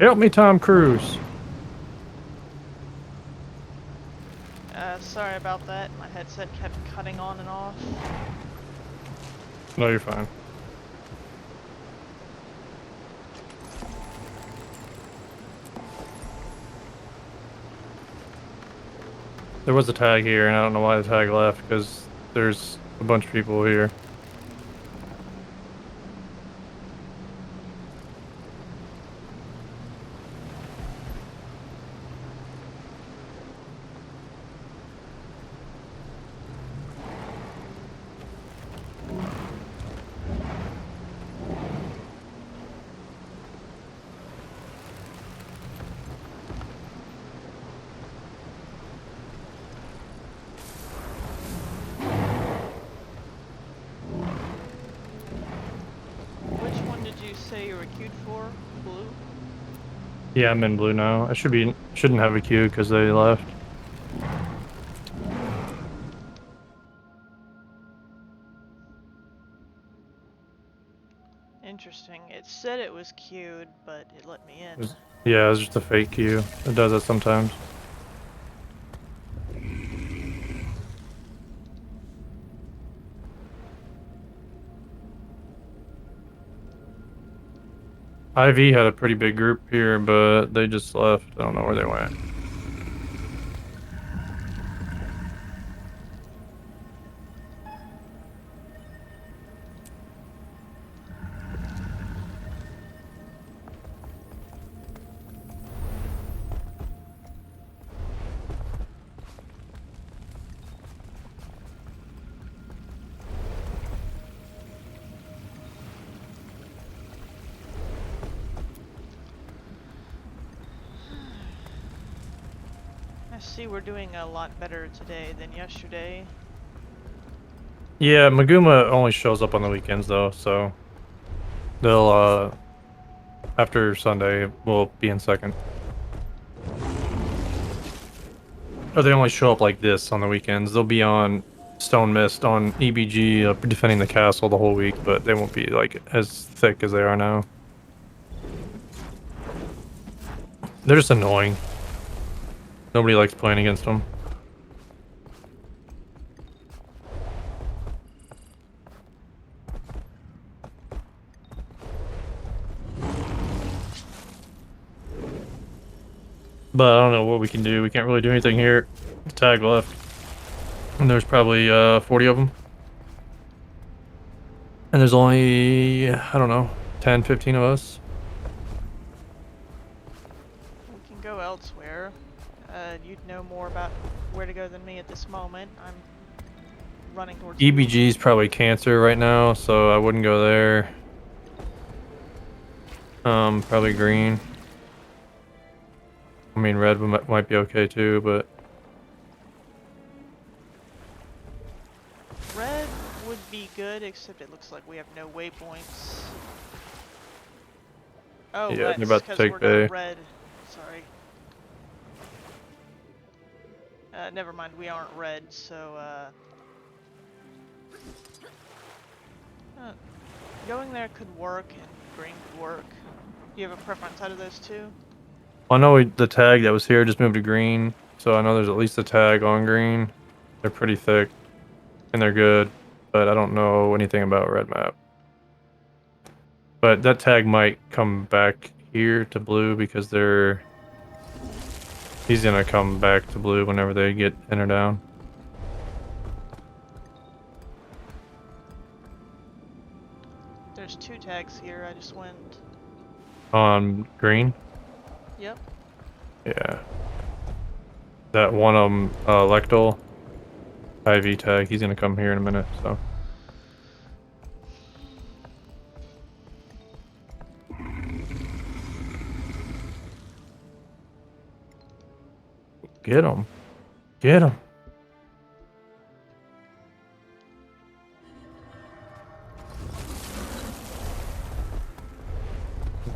Help me, Tom Cruise. Sorry about that. My headset kept cutting on and off. No, you're fine. There was a tag here, and I don't know why the tag left, because there's a bunch of people here. Which one did you say you were queued for? Blue? Yeah, I'm in blue now. I shouldn't have a queue because they left. Interesting. It said it was queued, but it let me in. Yeah, it's just a fake queue. It does that sometimes. IV had a pretty big group here, but they just left. I don't know where they went. I see we're doing a lot better today than yesterday. Yeah, Maguma only shows up on the weekends though, so they'll after Sunday we'll be in second. Or they only show up like this on the weekends. They'll be on Stone Mist on EBG defending the castle the whole week, but they won't be like as thick as they are now. They're just annoying. Nobody likes playing against them. But I don't know what we can do. We can't really do anything here. Tag left. And there's probably 40 of them. And there's only, I don't know, 10, 15 of us. We can go elsewhere. You'd know more about where to go than me at this moment. I'm running towards blue. EBG is probably cancer right now, so I wouldn't go there. Probably green. I mean, red might be okay too, but Red would be good, except it looks like we have no waypoints. Oh, yeah, they're that's about to because take we're Bay. not red. Sorry. Never mind, we aren't red, so, going there could work, and green could work. Do you have a preference out of those two? I know the tag that was here just moved to green, so I know there's at least a tag on green. They're pretty thick, and they're good, but I don't know anything about red map. But that tag might come back here to blue because he's gonna come back to blue whenever they get in or down. There's two tags here, I just went. On green? Yep. Yeah. That one of them, Lectal, IV tag, he's gonna come here in a minute, so. Get him. Get him.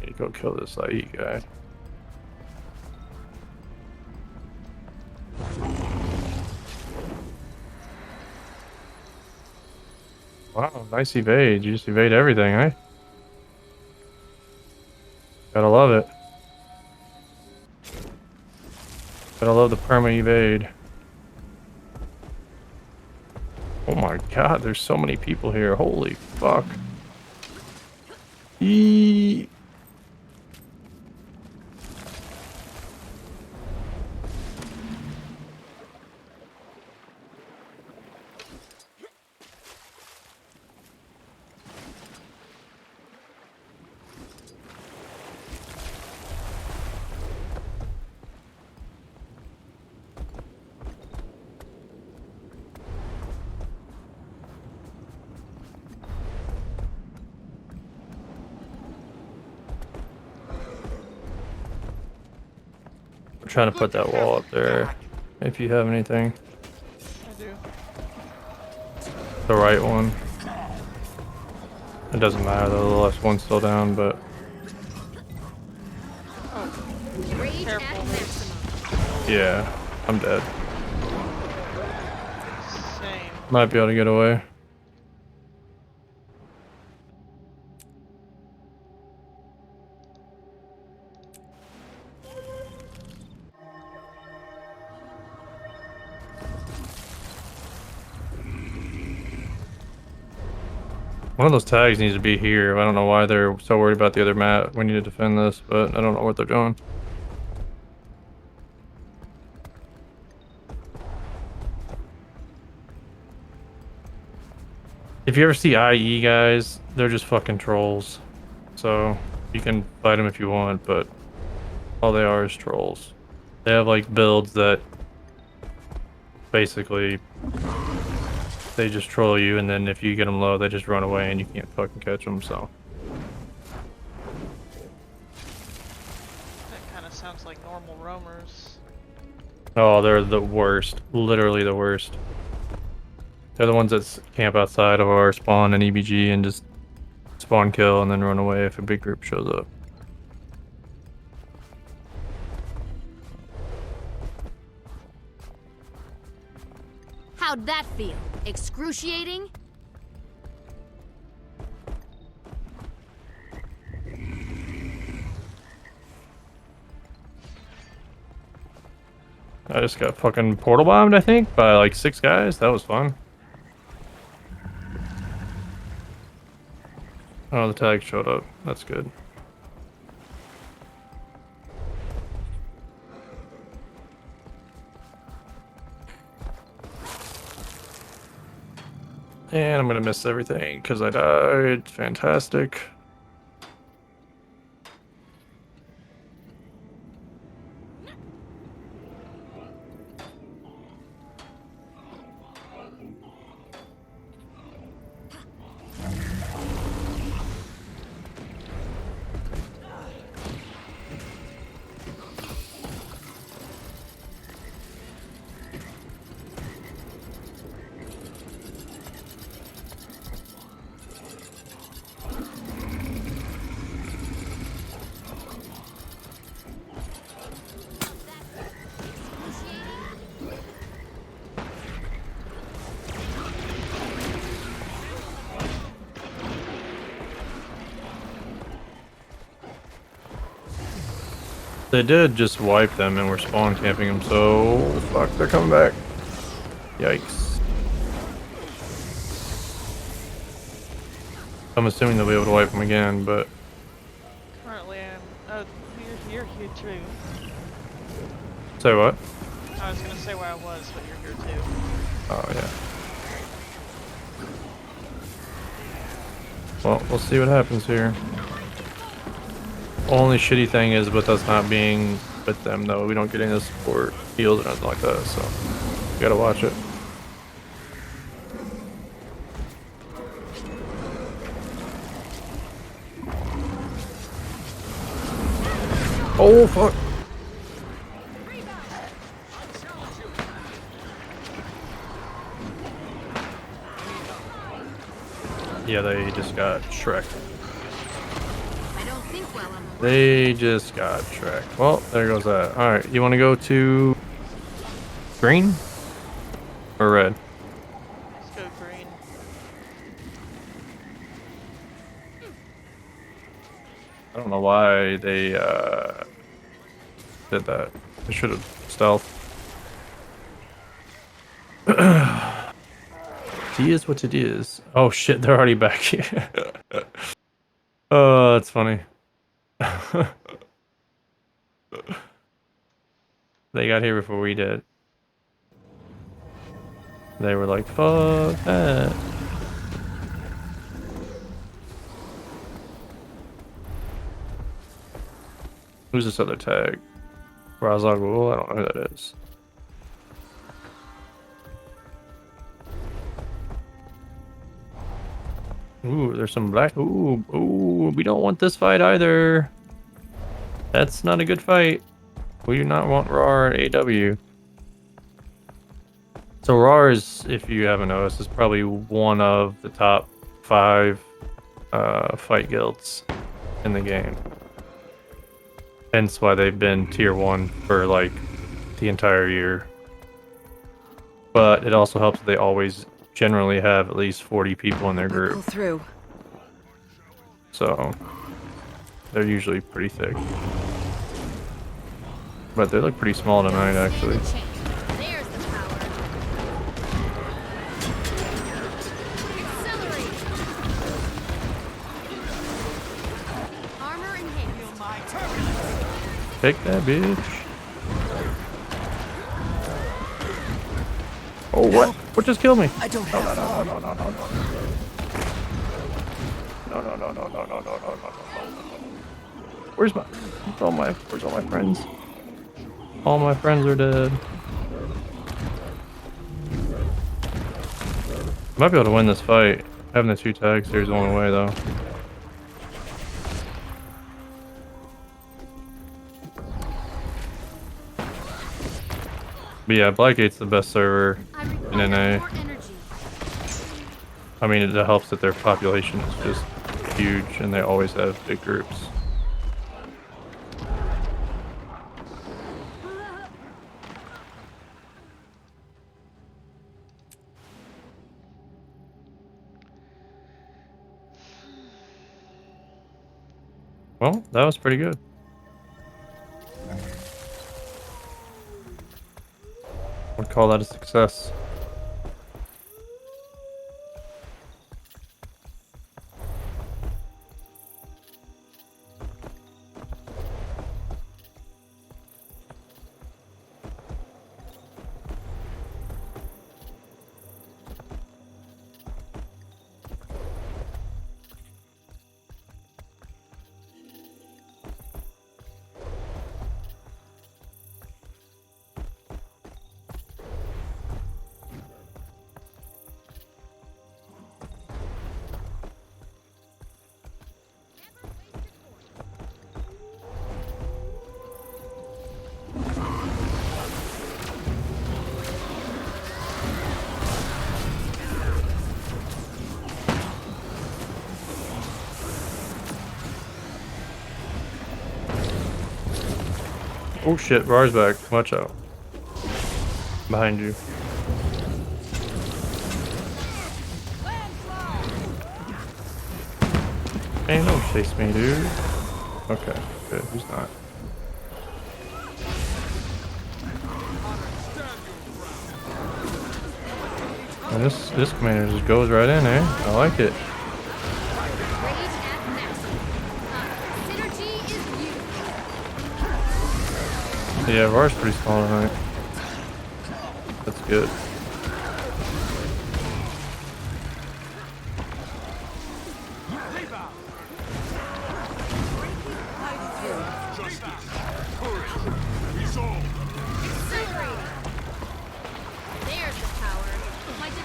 Need to go kill this IE guy. Wow, nice evade. You just evade everything, eh? Gotta love it. But I love the perma evade. Oh my god, there's so many people here. Holy fuck. Eee. I'm trying to put that wall up there. If you have anything. I do. The right one. It doesn't matter though, the left one's still down, but Oh, Rage at careful. maximum. yeah, I'm dead. Same. Might be able to get away. One of those tags needs to be here. I don't know why they're so worried about the other map. We need to defend this, but I don't know what they're doing. If you ever see IE guys, they're just fucking trolls. So you can fight them if you want, but all they are is trolls. They have like builds that basically they just troll you, and then if you get them low, they just run away and you can't fucking catch them. So That kind of sounds like normal roamers. oh, they're the worst. Literally the worst. They're the ones that camp outside of our spawn and EBG and just spawn kill and then run away if a big group shows up. How'd that feel? Excruciating? I just got fucking portal bombed, I think, by like 6 guys. That was fun. Oh, the tag showed up. That's good. And I'm gonna miss everything because I died. Fantastic. They did just wipe them and we're spawn camping them, so fuck, they're coming back. Yikes. I'm assuming they'll be able to wipe them again, but Currently, I'm. Oh, you're here too. say what? I was gonna say where I was, but you're here too. Oh yeah. Well, we'll see what happens here. Only shitty thing is with us not being with them though, we don't get any support heals or nothing like that, so you gotta watch it. Oh fuck! Yeah, they just got Shrek. I don't think well on the They just got Shrek. Well, there goes that. Alright, you wanna go to green? Or red? Let's go green. I don't know why they did that. I should have stealth. It is what it is. Oh shit, they're already back here. Oh, that's funny. They got here before we did. They were like, fuck that. Who's this other tag? WvsW? I don't know who that is. Ooh, there's some black. Ooh, we don't want this fight either. That's not a good fight. We do not want RAR and AW. So RAR is, if you haven't noticed, is probably one of the top 5 fight guilds in the game. Hence why they've been tier 1 for like the entire year. But it also helps that they always generally have at least 40 people in their group. Through. So they're usually pretty thick. But they look pretty small tonight, actually. There's the power. Accelerate. Armor enhanced. Take that, bitch. Oh, what? What just killed me? I don't have long. No. Where's all my friends? All my friends are dead. Might be able to win this fight. Having the 2 tags here is the only way, though. But yeah, Blackgate's the best server in NA. I mean, it helps that their population is just huge and they always have big groups. Well, that was pretty good. I'd call that a success. Oh shit, Rar's back. Watch out. Behind you. Hey, don't chase me, dude. Okay, good. Who's not? And this commander just goes right in there. I like it. Yeah, Var's pretty small tonight. That's good.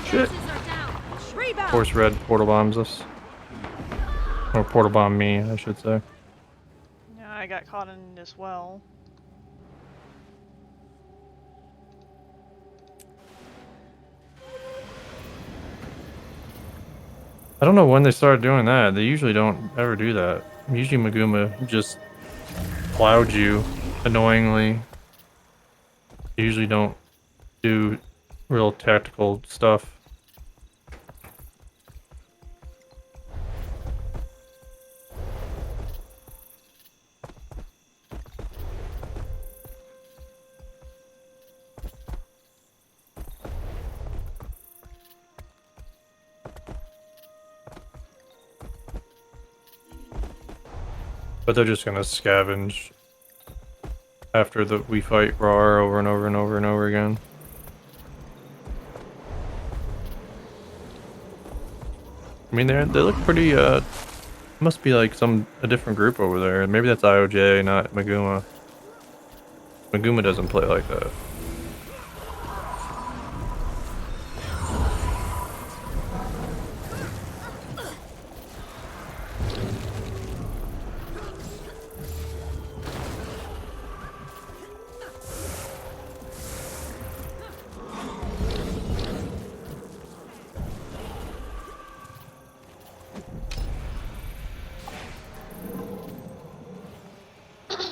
Shit. Of course, Red portal bombs us. Or portal bomb me, I should say. Yeah, I got caught in as well. I don't know when they started doing that. They usually don't ever do that. Usually Maguma just plowed you annoyingly. They usually don't do real tactical stuff. But they're just gonna scavenge after we fight Rar over and over and over and over again. I mean, they look pretty. Must be like a different group over there. Maybe that's IOJ, not Maguma. Maguma doesn't play like that.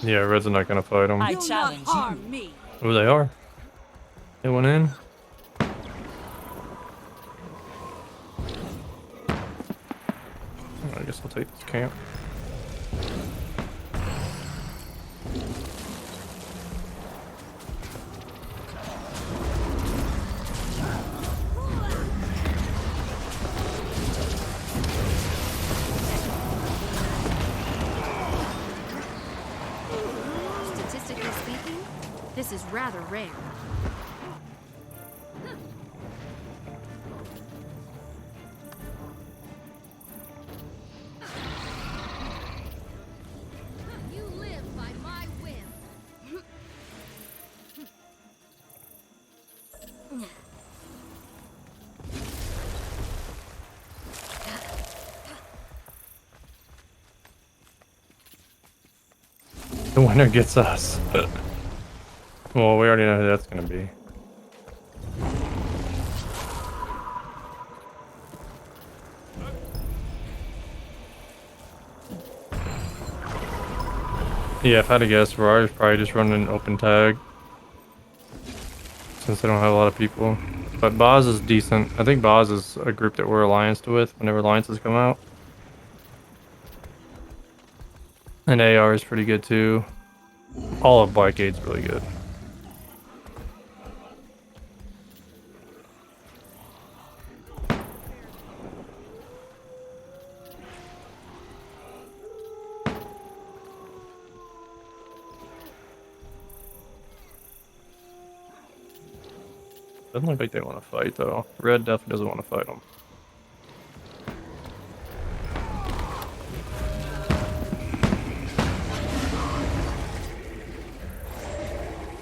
Yeah, Red's not gonna fight him. I challenge you. Oh, they are. They went in. I guess I'll take this camp. Statistically speaking, this is rather rare. You live by my whim. The winner gets us. Well, we already know who that's gonna be. Yeah, if I had to guess, Ferrari's probably just running an open tag. Since they don't have a lot of people. But Boz is decent. I think Boz is a group that we're allianced with whenever alliances come out. And AR is pretty good too. All of Blackgate's really good. Doesn't look like they want to fight though. Red definitely doesn't want to fight them.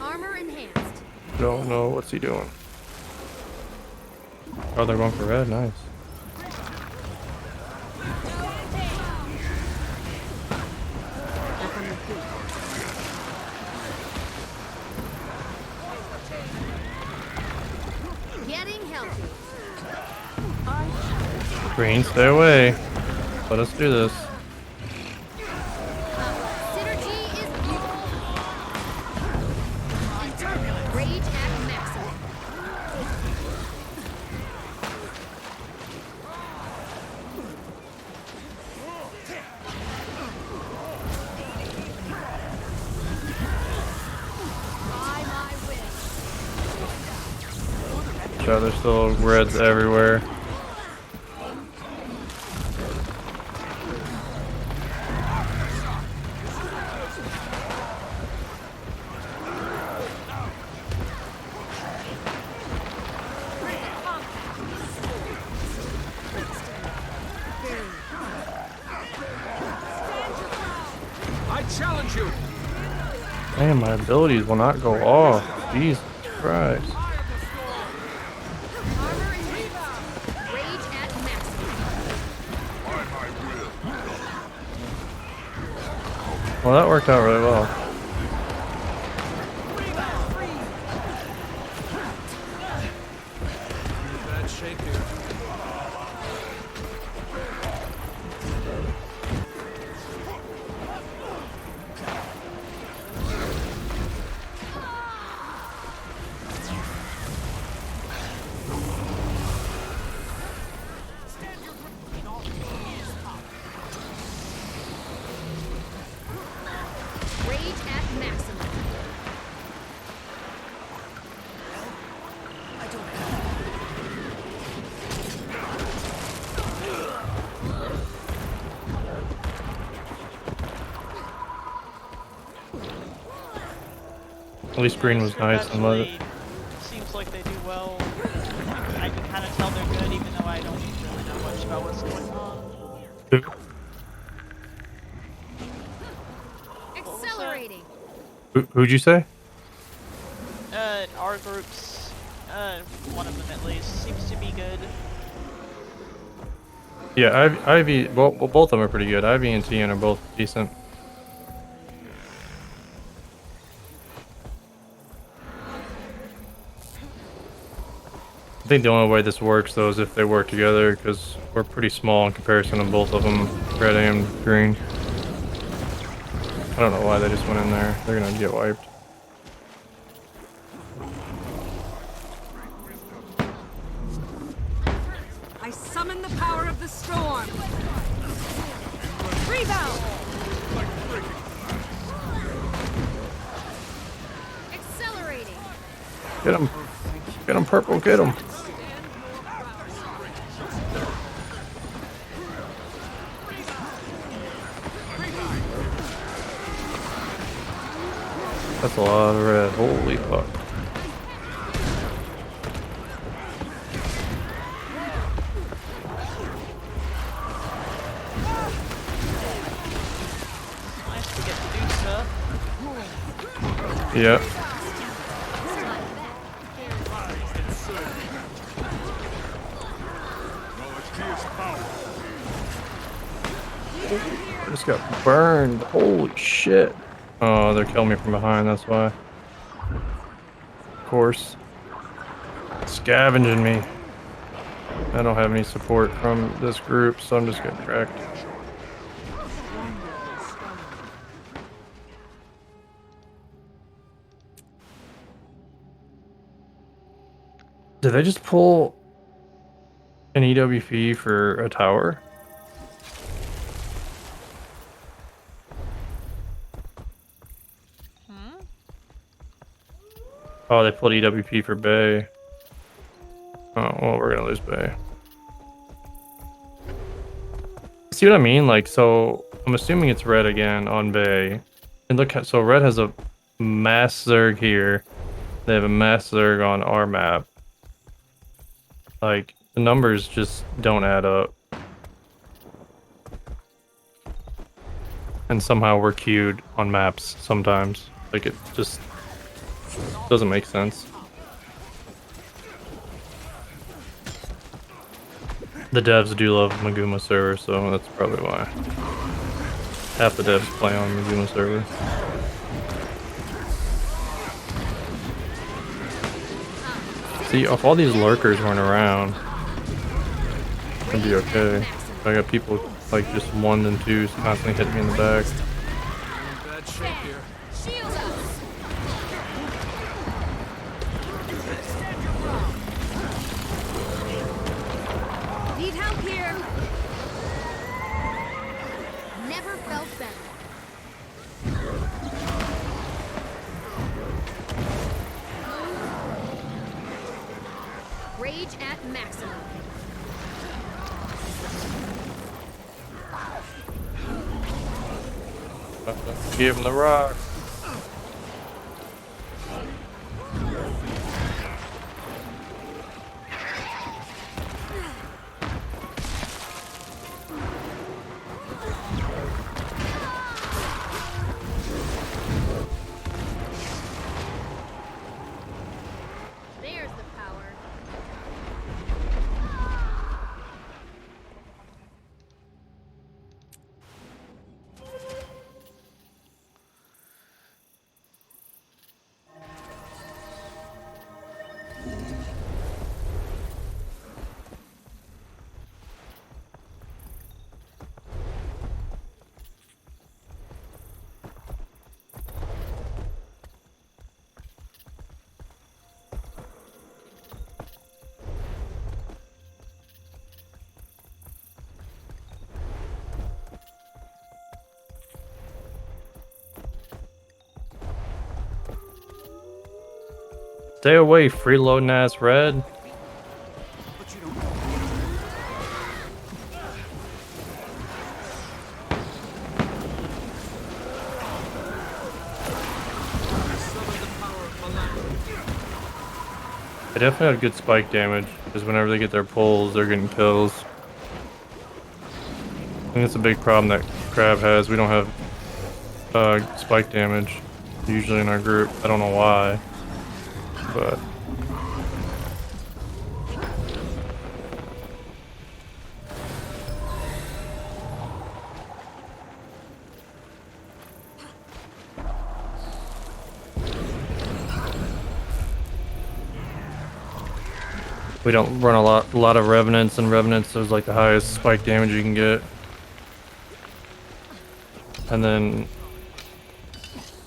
Armor enhanced. Don't know what's he doing. Oh, they're going for red. Nice. Back on your feet. Getting healthy. Green, stay away. Let us do this. Synergy is beautiful. And rage at maximum. By my wish. Yeah, there's still reds everywhere. I challenge you. Man, my abilities will not go off. Jesus Christ. Armor enhanced. Rage at maximum. Well, that worked out really well. Bad shake here. Rage at maximum. At least green was Script nice and let it. actually seems like they do well. I can kind of tell they're good, even though I don't really know much about what's going on. Accelerating. Who'd you say? Our group's, one of them at least, seems to be good. Yeah, Ivy. Well, both of them are pretty good. Ivy and Tian are both decent. I think the only way this works though is if they work together, because we're pretty small in comparison to both of them, red and green. I don't know why they just went in there. They're gonna get wiped. I summon the power of the storm. Rebound. Accelerating. Get him, purple, get him. That's a lot of red. Holy fuck. Nice to get to do stuff. Yeah. I just got burned. Holy shit. Oh, they're killing me from behind, that's why. Of course. Scavenging me. I don't have any support from this group, so I'm just getting wrecked. Did they just pull an EWP for a tower? Hmm? Oh, they pulled EWP for Bay. Oh, well, we're gonna lose Bay. See what I mean? Like, so I'm assuming it's red again on Bay. And look, so red has a mass Zerg here. They have a mass Zerg on our map. Like, the numbers just don't add up. And somehow we're queued on maps sometimes. Like, it just doesn't make sense. The devs do love Maguma server, so that's probably why. Half the devs play on Maguma server. See, if all these lurkers weren't around, it'd be okay. I got people like just 1s and 2s constantly hitting me in the back. In bad shape here. Shield us. Need help here. Never felt better. Rage at maximum. Give him the rock. There's the power. Stay away, freeloading ass red. Summon the power of They definitely have good spike damage, because whenever they get their pulls, they're getting kills. I think it's a big problem that Crab has. We don't have spike damage usually in our group. I don't know why, but we don't run a lot of revenants, and revenants is like the highest spike damage you can get. And then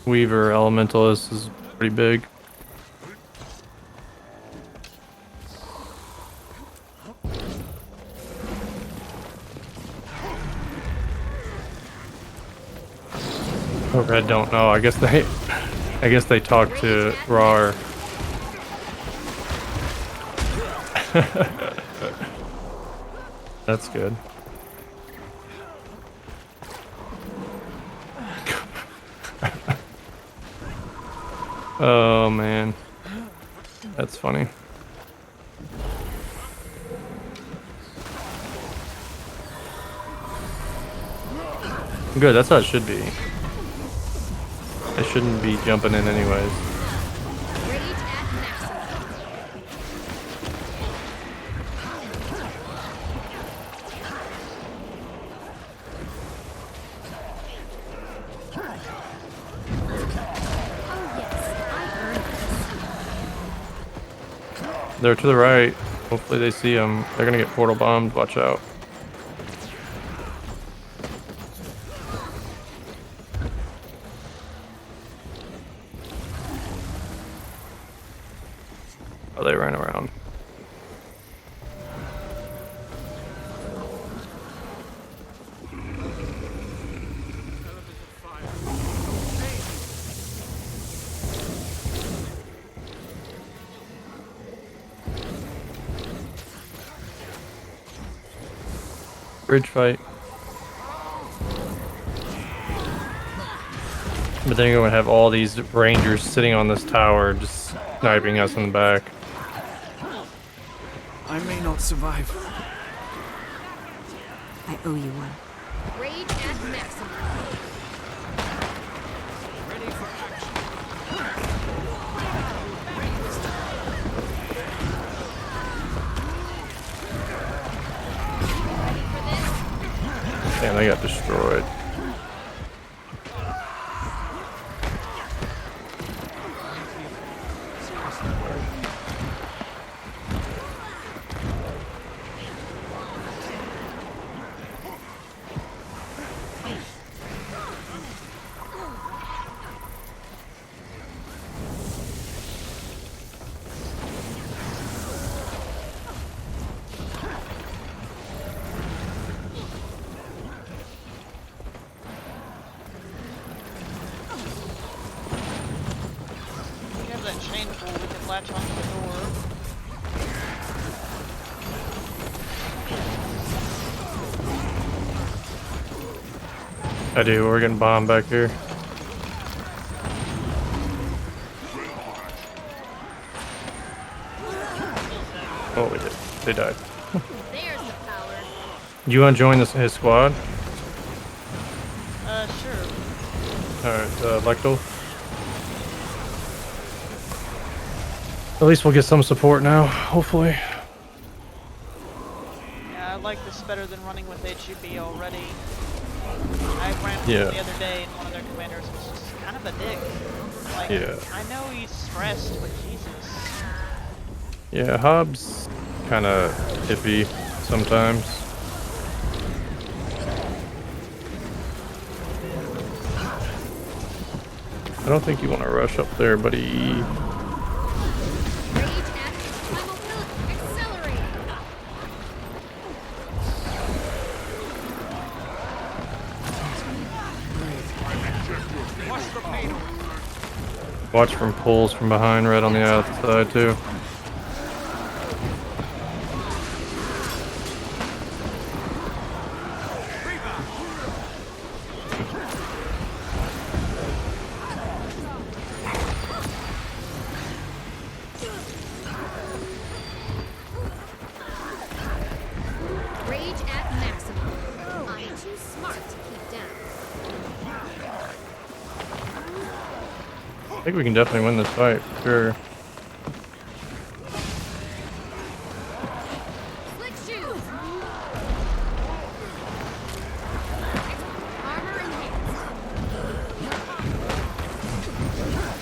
Weaver Elementalist is pretty big. Oh, Red don't know. I guess they talk to Rar. That's good. Oh man, that's funny. Good, that's how it should be. I shouldn't be jumping in anyways. Rage at maximum. Oh yes, I earned this. They're to the right. Hopefully they see them. They're gonna get portal bombed. Watch out. Oh, they ran around. Bridge fight. But then you're gonna have all these rangers sitting on this tower just sniping us in the back. I may not survive. I owe you one. Rage at maximum. Ready for action. Damn, they got destroyed. We have that chain pull, we can latch onto the door. I do. We're getting bombed back here. Oh, we did. They died. There's the power. Do you want to join his squad? Sure. Alright, Lectal. At least we'll get some support now, hopefully. Yeah, I like this better than running with HUB already. I ran with Yeah. him the other day, and one of their commanders was just kind of a dick. Like, Yeah. I know he's stressed, but Jesus. Yeah, Hobbs kind of iffy sometimes. I don't think you want to rush up there, buddy. Rage at my mobility. Accelerate. Watch from pulls from behind, right on the outside too. I think we can definitely win this fight, for sure. Slick shoes. Armor enhanced.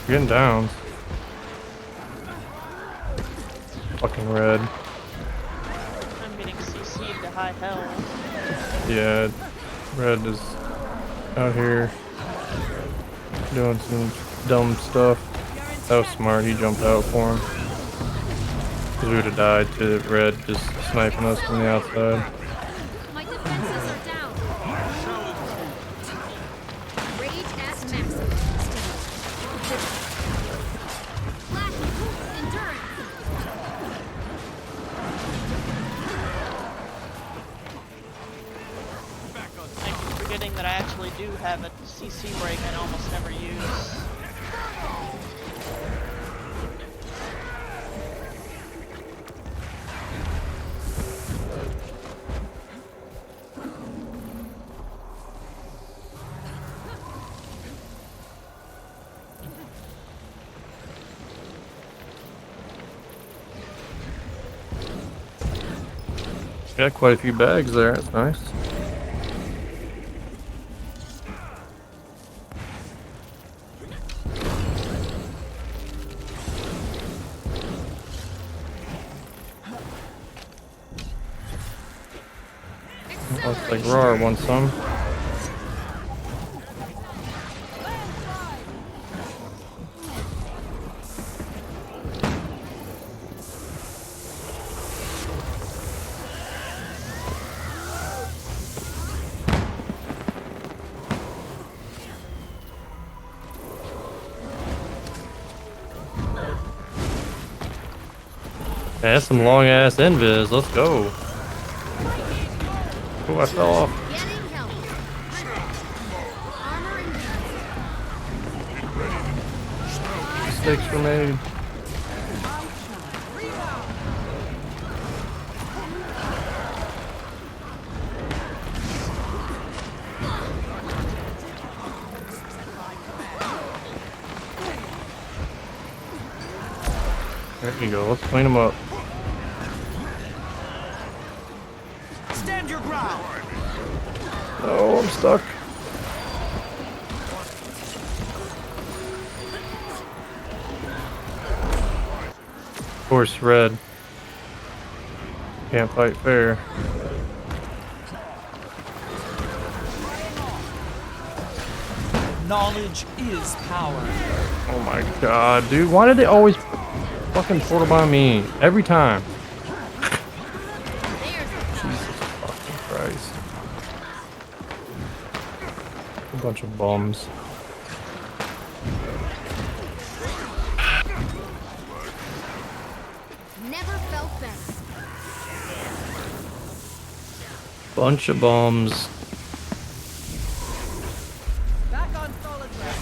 We're getting down. Fucking red. I'm getting CC'd to high hell. Yeah, red is out here doing some dumb stuff. That was smart, he jumped out for him. Because we would have died to red just sniping us from the outside. My defenses are down. Rage at maximum. Flash. Endurance. I keep forgetting that I actually do have a CC break I almost never use. Got quite a few bags there, that's nice. Looks like Roar wants some. Yeah, that's some long ass invis, let's go. Oh, I fell off. Getting help. Armor enhanced. Mistakes were made. There you go, let's clean them up. Stand your ground. Oh, I'm stuck. Of course, red. Can't fight fair. Knowledge is power. Oh my god, dude. Why did they always fucking portal bomb me? Every time. There's Jesus fucking Christ. A bunch of bums. never felt better. Bunch of bums. Back on solid ground.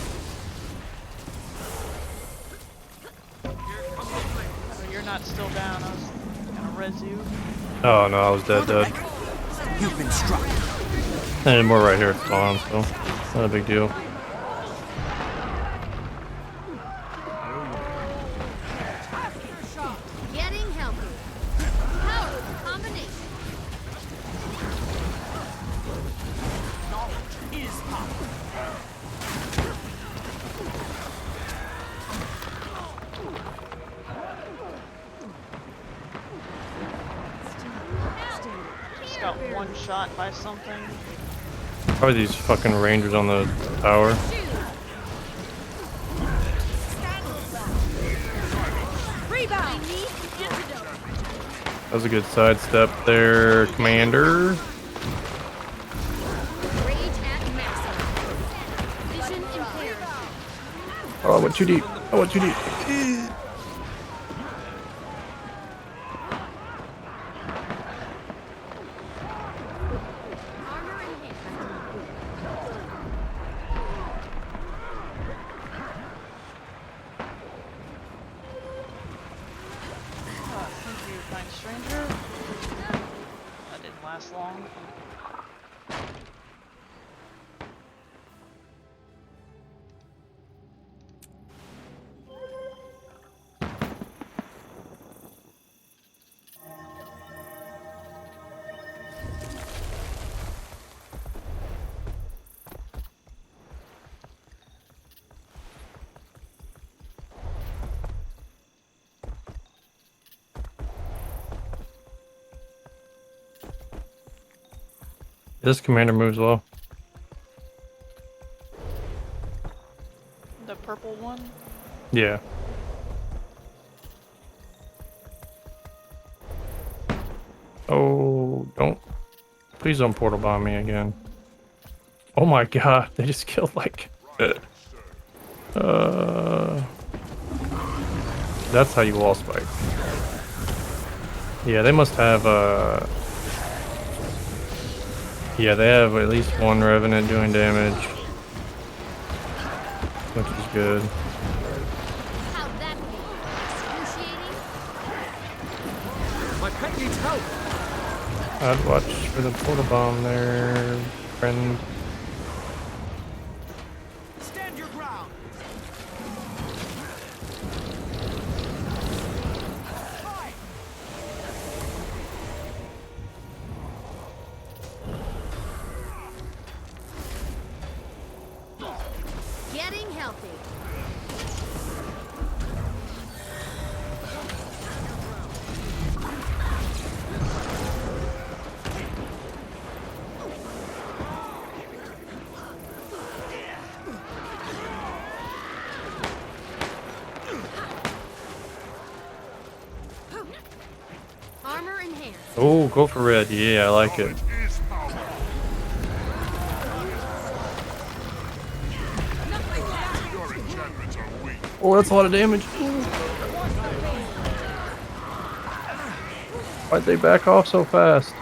So you're not still down. I was gonna res you. Oh no, I was dead. You've been struck. And we're right here at spawn, so not a big deal. Getting healthy. Powerful combination. Knowledge is power. Just got one shot by something. How are these fucking rangers on the tower? Rebound. I need antidote. That was a good sidestep there, Commander. Rage at maximum. Vision impaired. Oh, I went too deep. I went too deep. Armor enhanced. Thank you, kind stranger. That didn't last long. This commander moves well. The purple one? Yeah. Oh, don't. Please don't portal bomb me again. Oh my god, they just killed like. That's how you wall spike. Yeah, they must have. Yeah, they have at least one revenant doing damage, which is good. How'd that be? Excruciating? My pet needs help. I'd watch for the portal bomb there, friend. Stand your ground. Fight. Getting healthy. Armor enhanced. Oh, go for red. Yeah, I like it. Oh, that's a lot of damage. Why'd they back off so fast?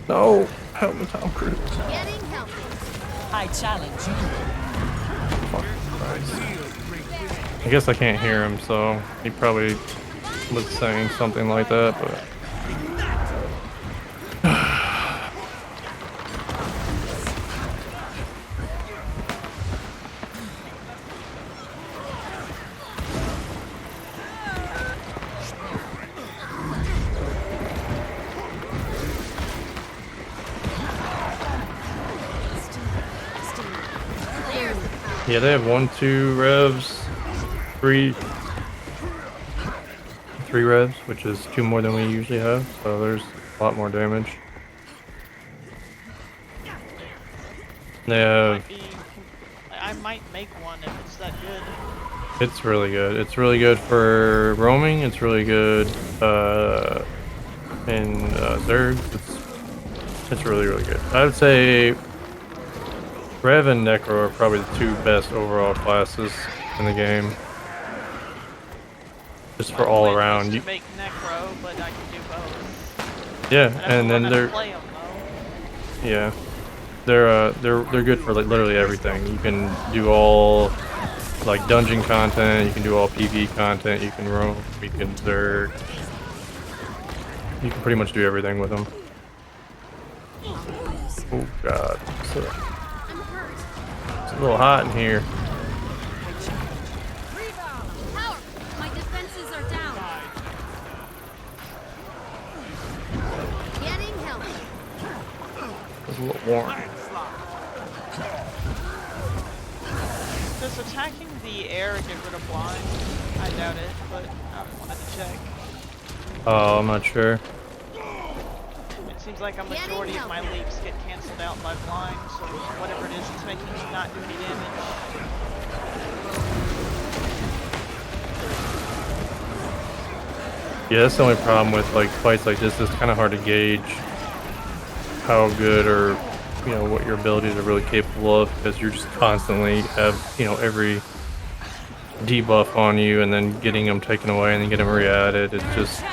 No, help me, Tom Cruise. Getting healthy. I challenge you. Fuck Christ. I guess I can't hear him, so he probably was saying something like that, but. There's the power. Yeah, they have 1, 2 revs, 3 revs, which is 2 more than we usually have, so there's a lot more damage. They have, Might be, I might make one if it's that good. it's really good. It's really good for roaming. It's really good in Zerg. It's really, really good. I would say Rev and Necro are probably the 2 best overall classes in the game. Just for My all plan was around. to make Necro, but I can do both. Yeah, I and then never they're play 'em, though. yeah, they're good for like literally everything. You can do all like dungeon content. You can do all PV content. You can roam. You can zerg. You can pretty much do everything with them. Oh god, it's a little hot in here. Power. My defenses are down. Getting healthy. It's a little warm. Does attacking the air get rid of blind? I doubt it, but I wanted to check. Oh, I'm not sure. It seems like a majority of my leaps get cancelled out by blind, so whatever it is, it's making me not do any damage. Yeah, that's the only problem with like fights like this. It's kind of hard to gauge how good or what your abilities are really capable of, because you're just constantly have every debuff on you and then getting them taken away and then getting them re-added. It's just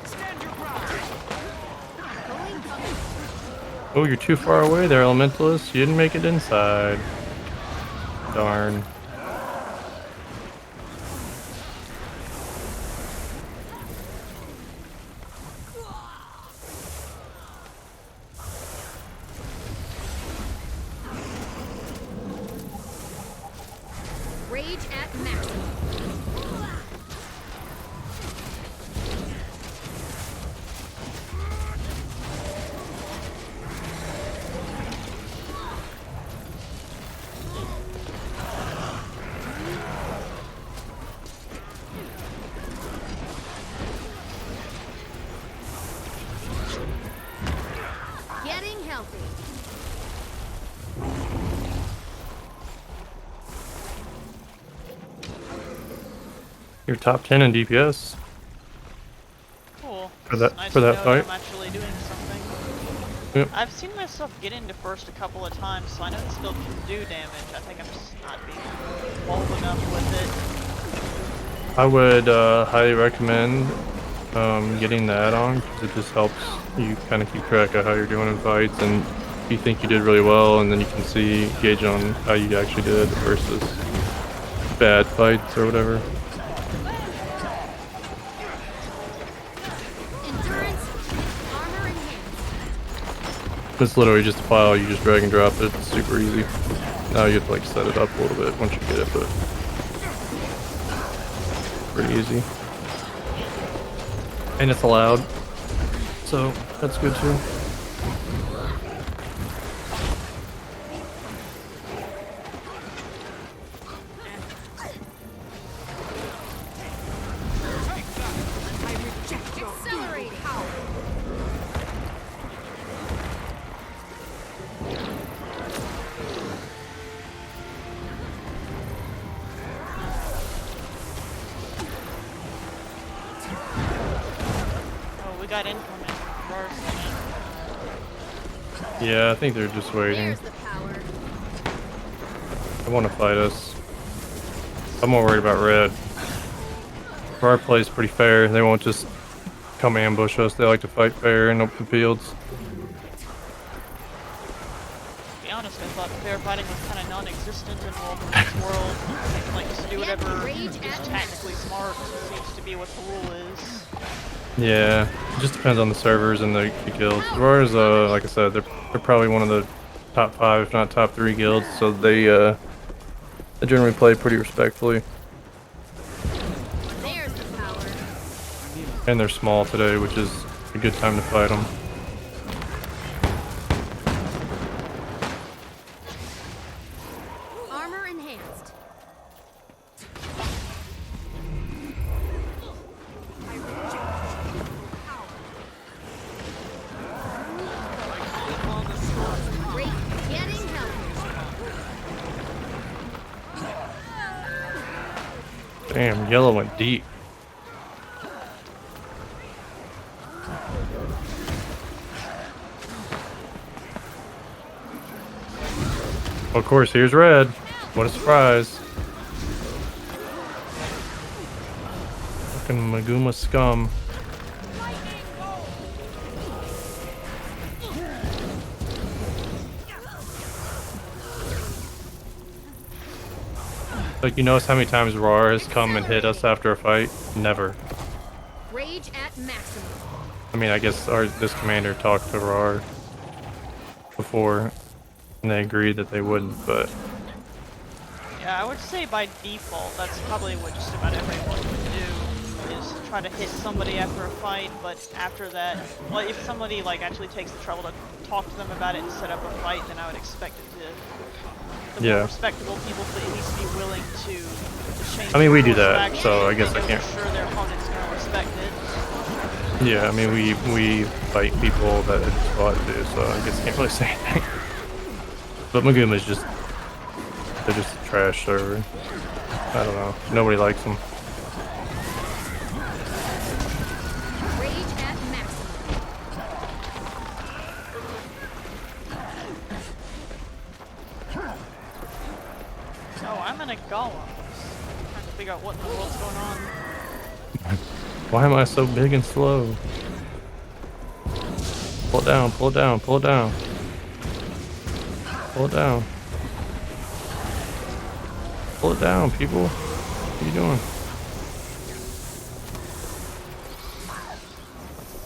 Stand your ground. oh, you're too far away there, Elementalist. You didn't make it inside. Darn. Rage at maximum. You're top 10 in DPS. Cool. For that- It's nice for to that know fight. I'm actually doing something. Yep. I've seen myself get into first a couple of times, so I know it still can do damage. I think I'm just not being bold enough with it. I would highly recommend getting the add-on because it just helps you kind of keep track of how you're doing in fights, and you think you did really well, and then you can see gauge on how you actually did versus bad fights or whatever. Endurance, armor enhanced. It's literally just a file. You just drag and drop it. It's super easy. Now you have to like set it up a little bit once you get it, but pretty easy. And it's allowed, so that's good too. Accelerate. Oh, we got incoming. First. Yeah, I think they're just waiting. There's the power. They want to fight us. I'm more worried about red. Our play's pretty fair. They won't just come ambush us. They like to fight fair in open fields. To be honest, I thought fair fighting was kind of non-existent in this world. Like, just do whatever is tactically smart seems to be what the rule is. Yeah, it just depends on the servers and the guilds. Auror's, like I said, they're probably one of the top 5, if not top 3 guilds, so they generally play pretty respectfully. There's the power. And they're small today, which is a good time to fight them. Armor enhanced. Great. Getting healthy. Damn, yellow went deep. Of course, here's red. What a surprise. Fucking Maguma scum. Like, you notice how many times Roar has come and hit us after a fight? Never. Rage at maximum. I mean, I guess this commander talked to Roar before, and they agreed that they wouldn't, but Yeah, I would say by default, that's probably what just about everyone would do, is try to hit somebody after a fight, but after that, well, if somebody like actually takes the trouble to talk to them about it and set up a fight, then I would expect it to, the more Yeah. respectable people to at least be willing to change I mean, we their do course of that, action so I and guess I know can't. for sure their opponent's gonna respect it. yeah, I mean, we fight people that it's fought too, so I guess I can't really say anything. But Maguma's just, they're just a trash server. I don't know. Nobody likes them. Rage at maximum. Oh, I'm in a golem. Trying to figure out what in the world's going on. Why am I so big and slow? Pull it down, pull it down, pull it down. Pull it down. Pull it down, people. What are you doing?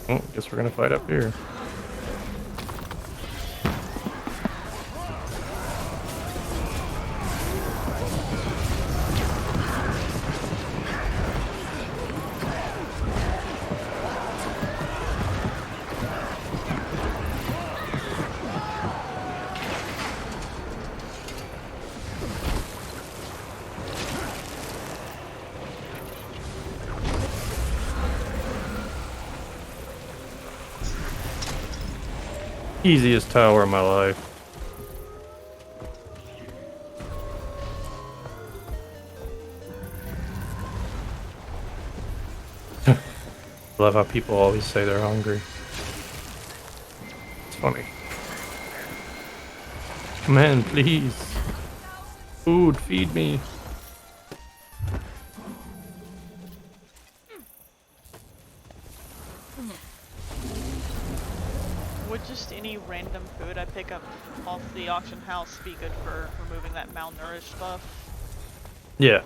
Oh, guess we're gonna fight up here. Easiest tower of my life. I love how people always say they're hungry. It's funny. Man, please. Food, feed me. Would just any random food I pick up off the auction house be good for removing that malnourished stuff? Yeah.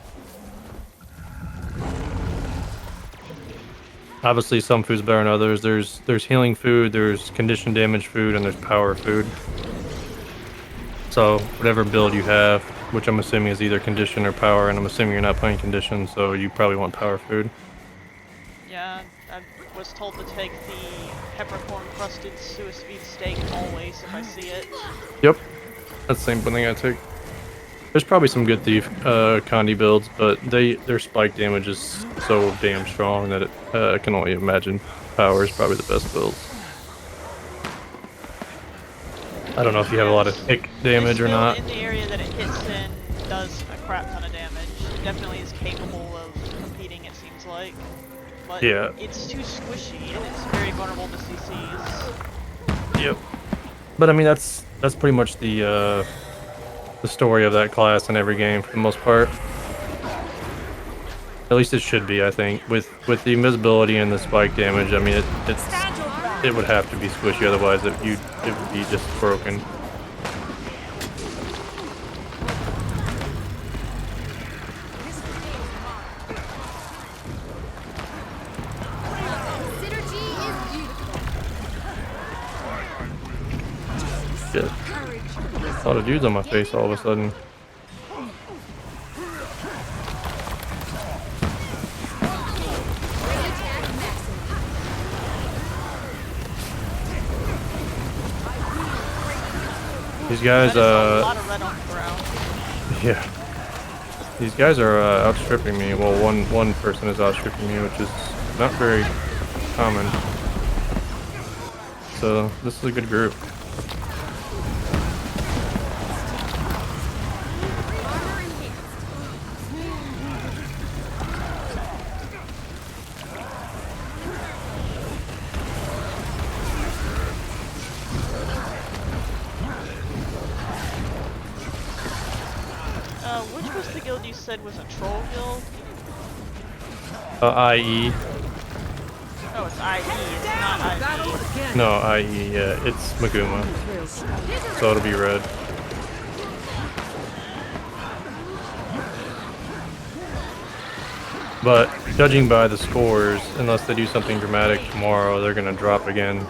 Obviously, some food's better than others. There's healing food, there's condition damage food, and there's power food. So whatever build you have, which I'm assuming is either condition or power, and I'm assuming you're not playing condition, so you probably want power food. Yeah, I was told to take the peppercorn crusted sous vide steak always if I see it. Yep, that's the same thing I take. There's probably some good thief Condi builds, but their spike damage is so damn strong that I can only imagine power is probably the best build. I don't know if you have a lot of tick damage or not. In the area that it hits in does a crap ton of damage. It definitely is capable of competing, it seems like. But Yeah. it's too squishy and it's very vulnerable to CCs. Yep. But I mean that's pretty much the story of that class in every game for the most part. At least it should be, I think. With the invisibility and the spike damage, I mean it would have to be squishy, otherwise it would be just broken. Synergy is beautiful. Shit. A lot of dudes on my face all of a sudden. These guys, That is a lot of red on the ground. yeah. These guys are outstripping me. Well, one person is outstripping me, which is not very common. So this is a good group. Armor enhanced. Which was the guild you said was a troll guild? IE. Oh, it's IE, it's not Battle IE. again. No, IE, yeah, it's Maguma. So it'll be red. But judging by the scores, unless they do something dramatic tomorrow, they're gonna drop again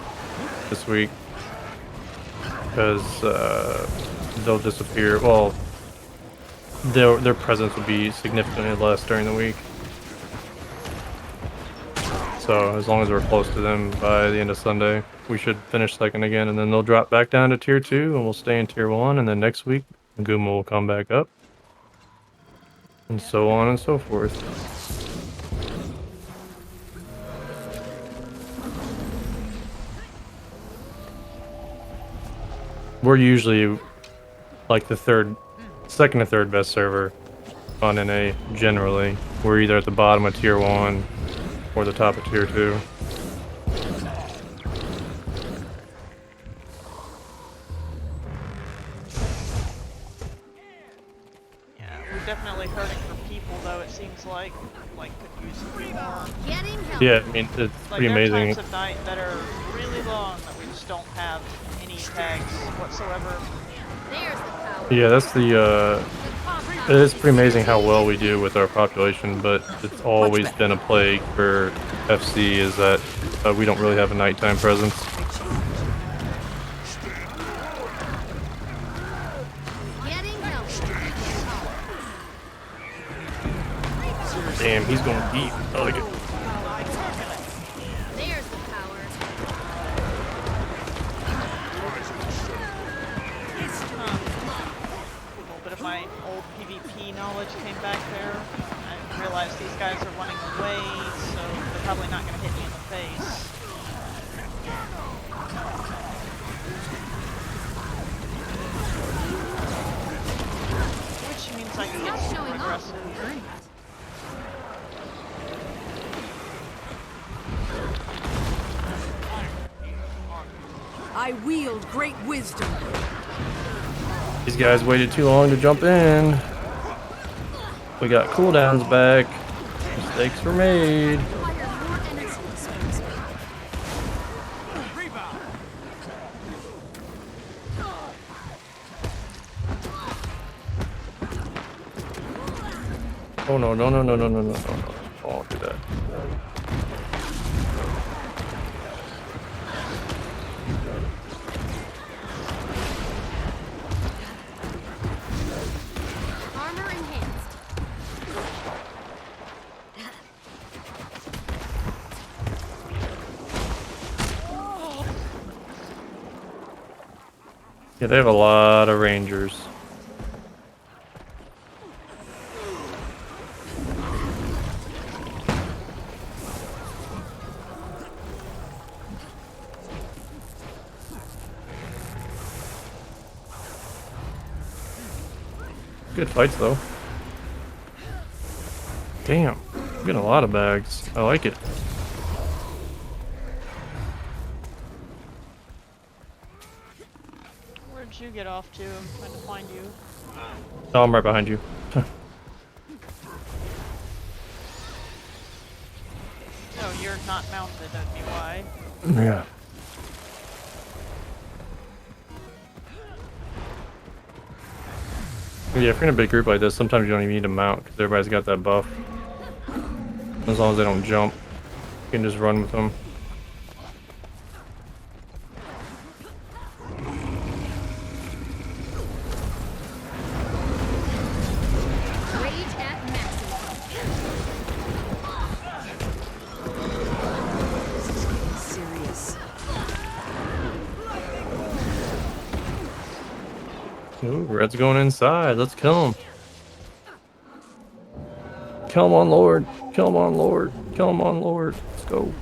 this week. Because they'll disappear. Well, their presence will be significantly less during the week. So as long as we're close to them by the end of Sunday, we should finish second again, and then they'll drop back down to tier 2, and we'll stay in tier 1, and then next week, Maguma will come back up. And so on and so forth. We're usually like the second or third best server on NA generally. We're either at the bottom of tier 1 or the top of tier 2. Yeah, we're definitely hurting for people though, it seems like could use a few more. Getting help. Yeah, I mean, it's Like pretty there are amazing. times of night that are really long that we just don't have any tags whatsoever. There's the power. Yeah, that's it is pretty amazing how well we do with our population, but it's always been a plague for FC is that we don't really have a nighttime presence. Getting help. Damn, he's going deep. I like it. There's the power. A little bit of my old PvP knowledge came back there. I realized these guys are running away, so they're probably not going to hit me in the face. Which means I can get Not super showing off. aggressive. Earned it. I wield great wisdom. These guys waited too long to jump in. We got cooldowns back. Mistakes were made. Require more energy disposal. Rebound. Oh no, no, no, no, no, no, no, no, no. Don't do that. Armor enhanced. Yeah, they have a lot of rangers. Good fights though. Damn, I'm getting a lot of bags. I like it. Where'd you get off to? I'm trying to find you. Oh, I'm right behind you. Oh, you're not mounted, that'd be why. Yeah. Yeah, if you're in a big group like this, sometimes you don't even need to mount because everybody's got that buff. As long as they don't jump, you can just run with them. Rage at maximum. This is getting serious. Ooh, Red's going inside. Let's kill him. Kill him on Lord. Kill him on Lord. Kill him on Lord. Let's go.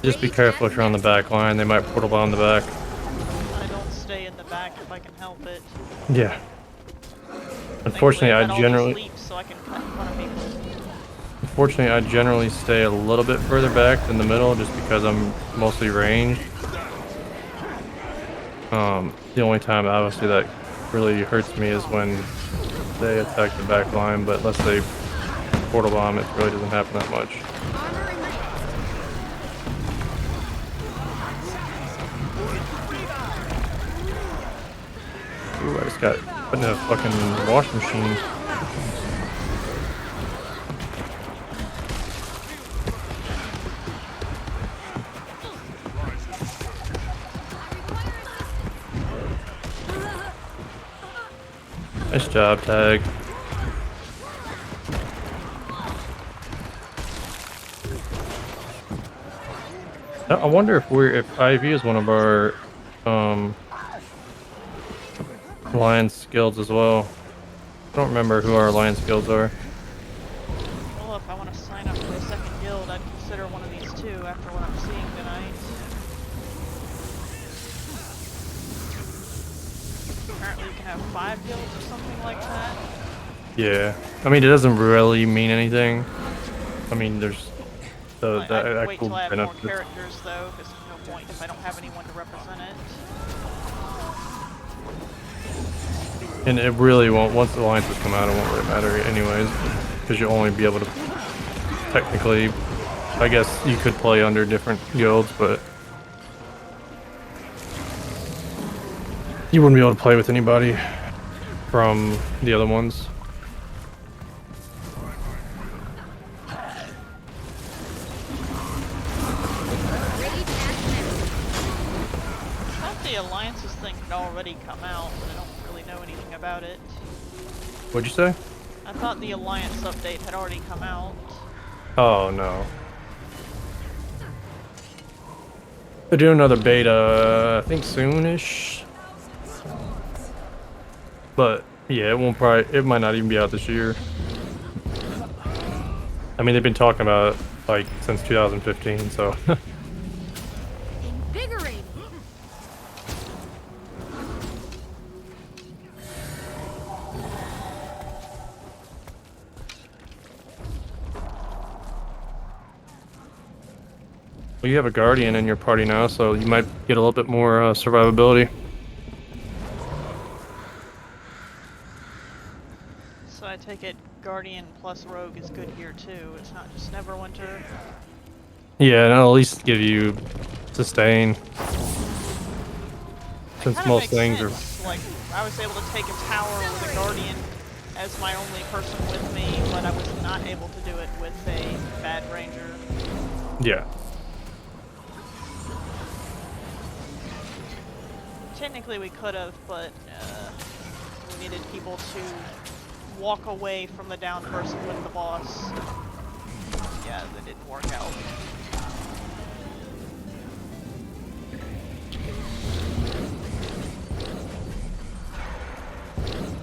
Just be careful if you're on the back line. They might portal on the back. I don't stay in the back if I can help it. Yeah. Unfortunately, I Thankfully, generally... I've got all these leaps, so I can cut in front of people. Unfortunately, I generally stay a little bit further back than the middle just because I'm mostly ranged. The only time obviously that really hurts me is when they attack the back line, but unless they portal bomb, it really doesn't happen that much. Armor enhanced. Ooh, I just got put in a fucking wash machine. Nice job, Tag. I wonder if IV is one of our alliance guilds as well. I don't remember who our alliance guilds are. Well, if I want to sign up for a second guild, I'd consider one of these two after what I'm seeing tonight. Apparently you can have 5 guilds or something like that. Yeah, I mean it doesn't really mean anything. I mean there's the I'd wait actual till I have more benefits. characters though, because there's no point if I don't have anyone to represent it. And it really won't, once the alliances come out, it won't really matter anyways, because you'll only be able to, technically, I guess you could play under different guilds, but you wouldn't be able to play with anybody from the other ones. Rage at maximum. I thought the alliances thing had already come out, but I don't really know anything about it. What'd you say? I thought the alliance update had already come out. Oh no. They're doing another beta, I think soonish. But yeah, it might not even be out this year. I mean, they've been talking about it like since 2015, so. Invigorating. Well, you have a guardian in your party now, so you might get a little bit more survivability. So I take it Guardian plus Rogue is good here too. It's not just Neverwinter. Yeah, and it'll at least give you sustain. Since Kinda most makes things are. sense. Like, I was able to take a tower with a Guardian as my only person with me, but I was not able to do it with a bad Ranger. Yeah. Technically we could have, but we needed people to walk away from the down person with the boss. Yeah, that didn't work out.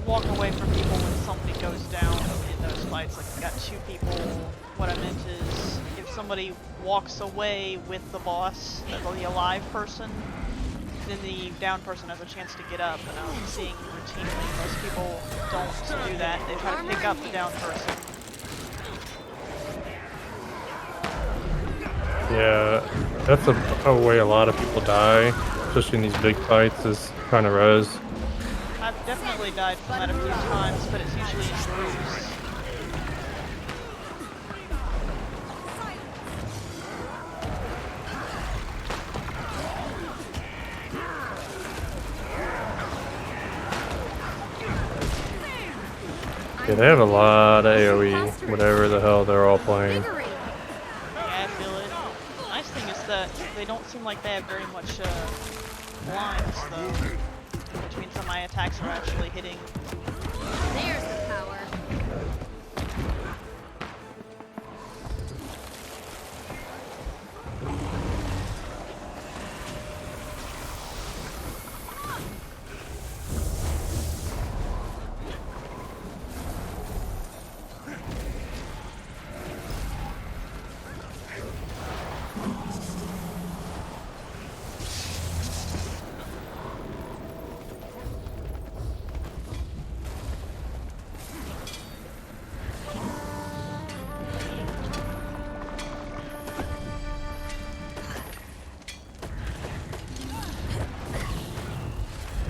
Walk away from people when somebody goes down in those fights. Like, you got two people. What I meant is, if somebody walks away with the boss, the alive person, then the down person has a chance to get up. And I'm seeing routinely most people don't do that. They try to pick up the down person. Yeah, that's a way a lot of people die, especially in these big fights, is trying to res. I've definitely died from that a few times, but it's usually in groups. Yeah, they have a lot of AoE, whatever the hell they're all playing. Invigorating. Yeah, I feel it. The nice thing is that they don't seem like they have very much blinds, though, which means that my attacks are actually hitting. There's the power.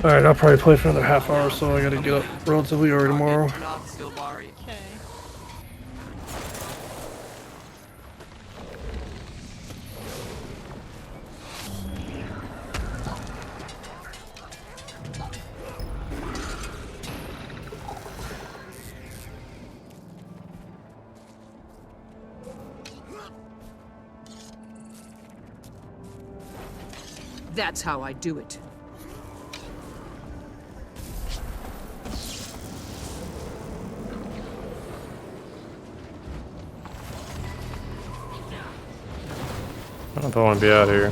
Alright, I'll probably play for another half hour, so I gotta get up relatively early tomorrow. Okay. That's how I do it. I don't want to be out here.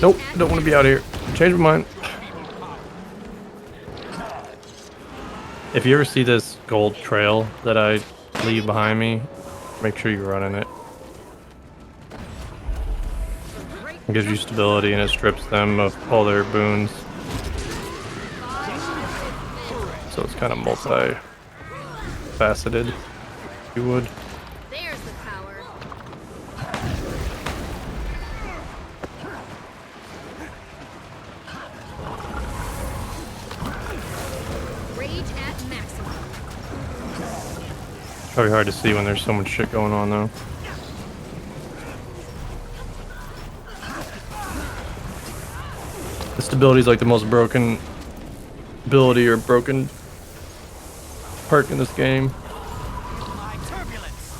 Nope, don't want to be out here. Change my mind. If you ever see this gold trail that I leave behind me, make sure you're running it. It gives you stability and it strips them of all their boons. So it's kind of multi-faceted, if you would. There's the power. Rage at maximum. Probably hard to see when there's so much shit going on though. The stability is like the most broken ability or broken part in this game. My turbulence.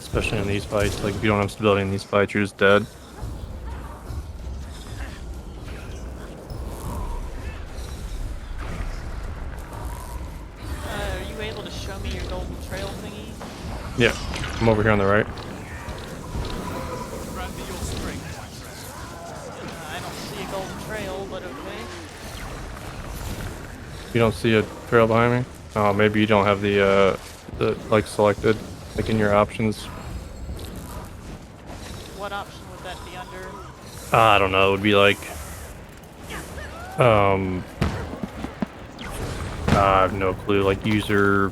Especially in these fights. Like if you don't have stability in these fights, you're just dead. Are you able to show me your golden trail thingy? Yeah, I'm over here on the right. Grant me your strength. I don't see a golden trail, but okay. You don't see a trail behind me? Oh, maybe you don't have the like selected, like in your options. What option would that be under? I don't know. It would be like I have no clue. Like user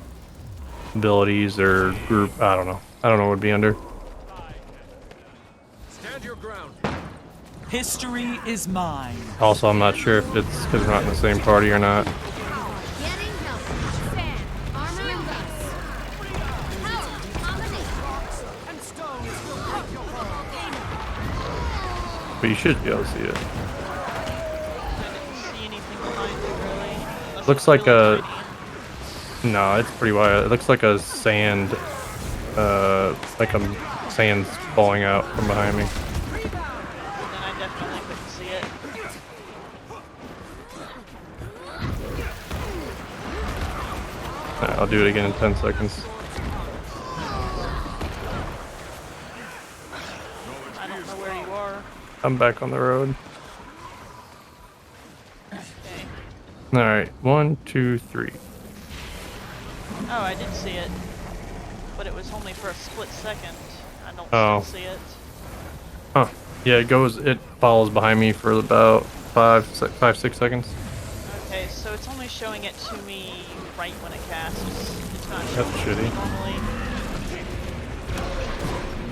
abilities or group. I don't know. I don't know what would be under. Stand your ground. History is mine. Also, I'm not sure if it's because we're not in the same party or not. Getting help. Stand. Armor and bus. Power. Combination. And stones will break your bones. But you should be able to see it. I didn't see anything behind it really. Unless Looks it's like really a- tiny. No, it's pretty wide. It looks like a sand, like a sand's falling out from behind me. Then I definitely couldn't see it. Alright, I'll do it again in 10 seconds. I don't know where you are. I'm back on the road. Okay. Alright, 1, 2, 3. Oh, I did see it. But it was only for a split second. I don't Oh. still see it. Huh. Yeah, it follows behind me for about 6 seconds. Okay, so it's only showing it to me right when it casts. It's not That's showing it to me shitty. normally.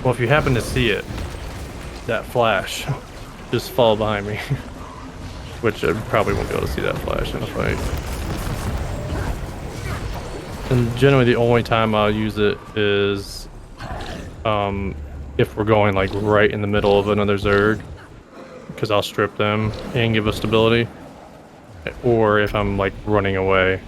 Well, if you happen to see it, that flash, just follow behind me. Which I probably won't be able to see that flash in a fight. And generally the only time I'll use it is if we're going like right in the middle of another Zerg, because I'll strip them and give us stability, or if I'm like running away.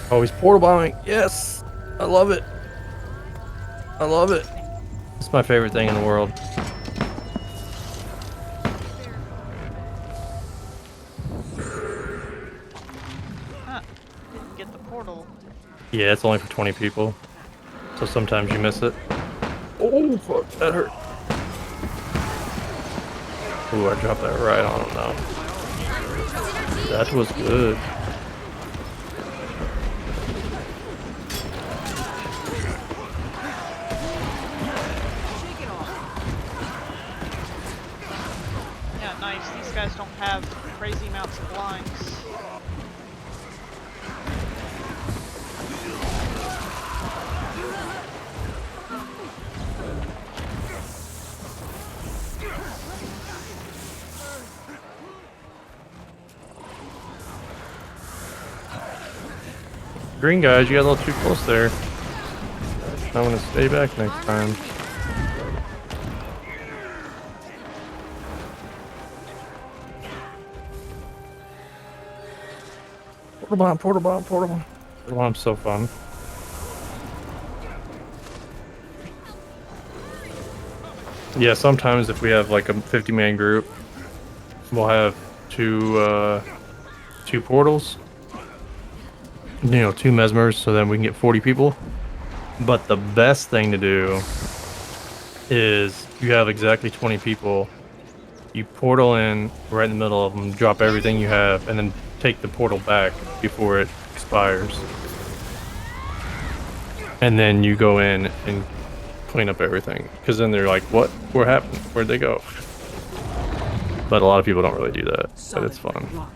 Oh, he's portal bombing. Yes, I love it. I love it. It's my favorite thing in the world. Huh. Didn't get the portal. Yeah, it's only for 20 people, so sometimes you miss it. Oh, fuck, that hurt. Ooh, I dropped that right on him now. That was good. Yeah, nice. These guys don't have crazy amounts of blinds. Green guys, you got a little too close there. I'm gonna stay back next time. Portal bomb, portal bomb, portal bomb. Portal bomb's so fun. Yeah, sometimes if we have like a 50-man group, we'll have two portals. You know, 2 mesmers, so then we can get 40 people. But the best thing to do is you have exactly 20 people. You portal in right in the middle of them, drop everything you have, and then take the portal back before it expires. And then you go in and clean up everything. Because then they're like, what happened? Where'd they go? But a lot of people don't really do that, but it's fun. Rock.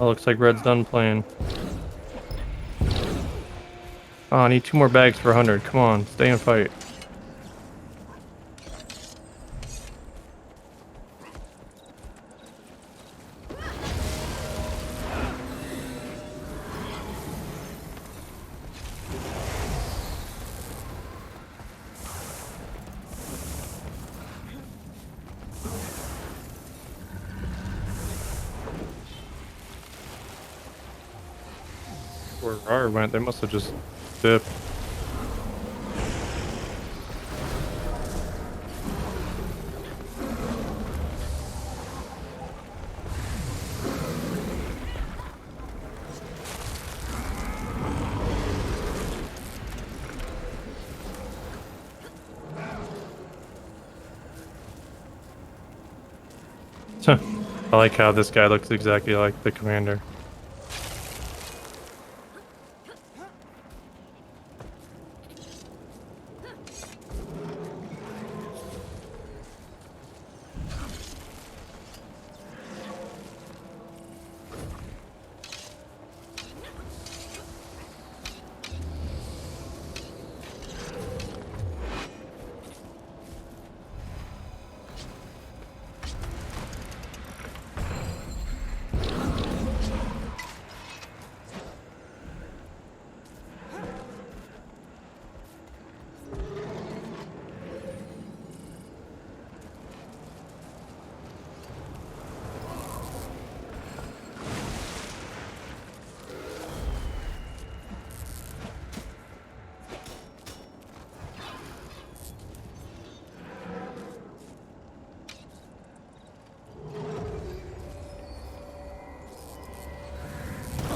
Oh, looks like Red's done playing. Oh, I need 2 more bags for 100. Come on, stay and fight. Where Rar went, they must have just dipped. I like how this guy looks exactly like the commander.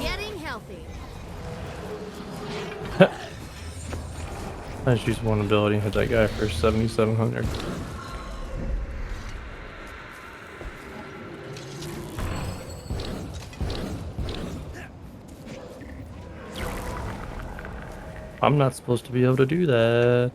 Getting healthy. I just used one ability, hit that guy for 7,700. I'm not supposed to be able to do that.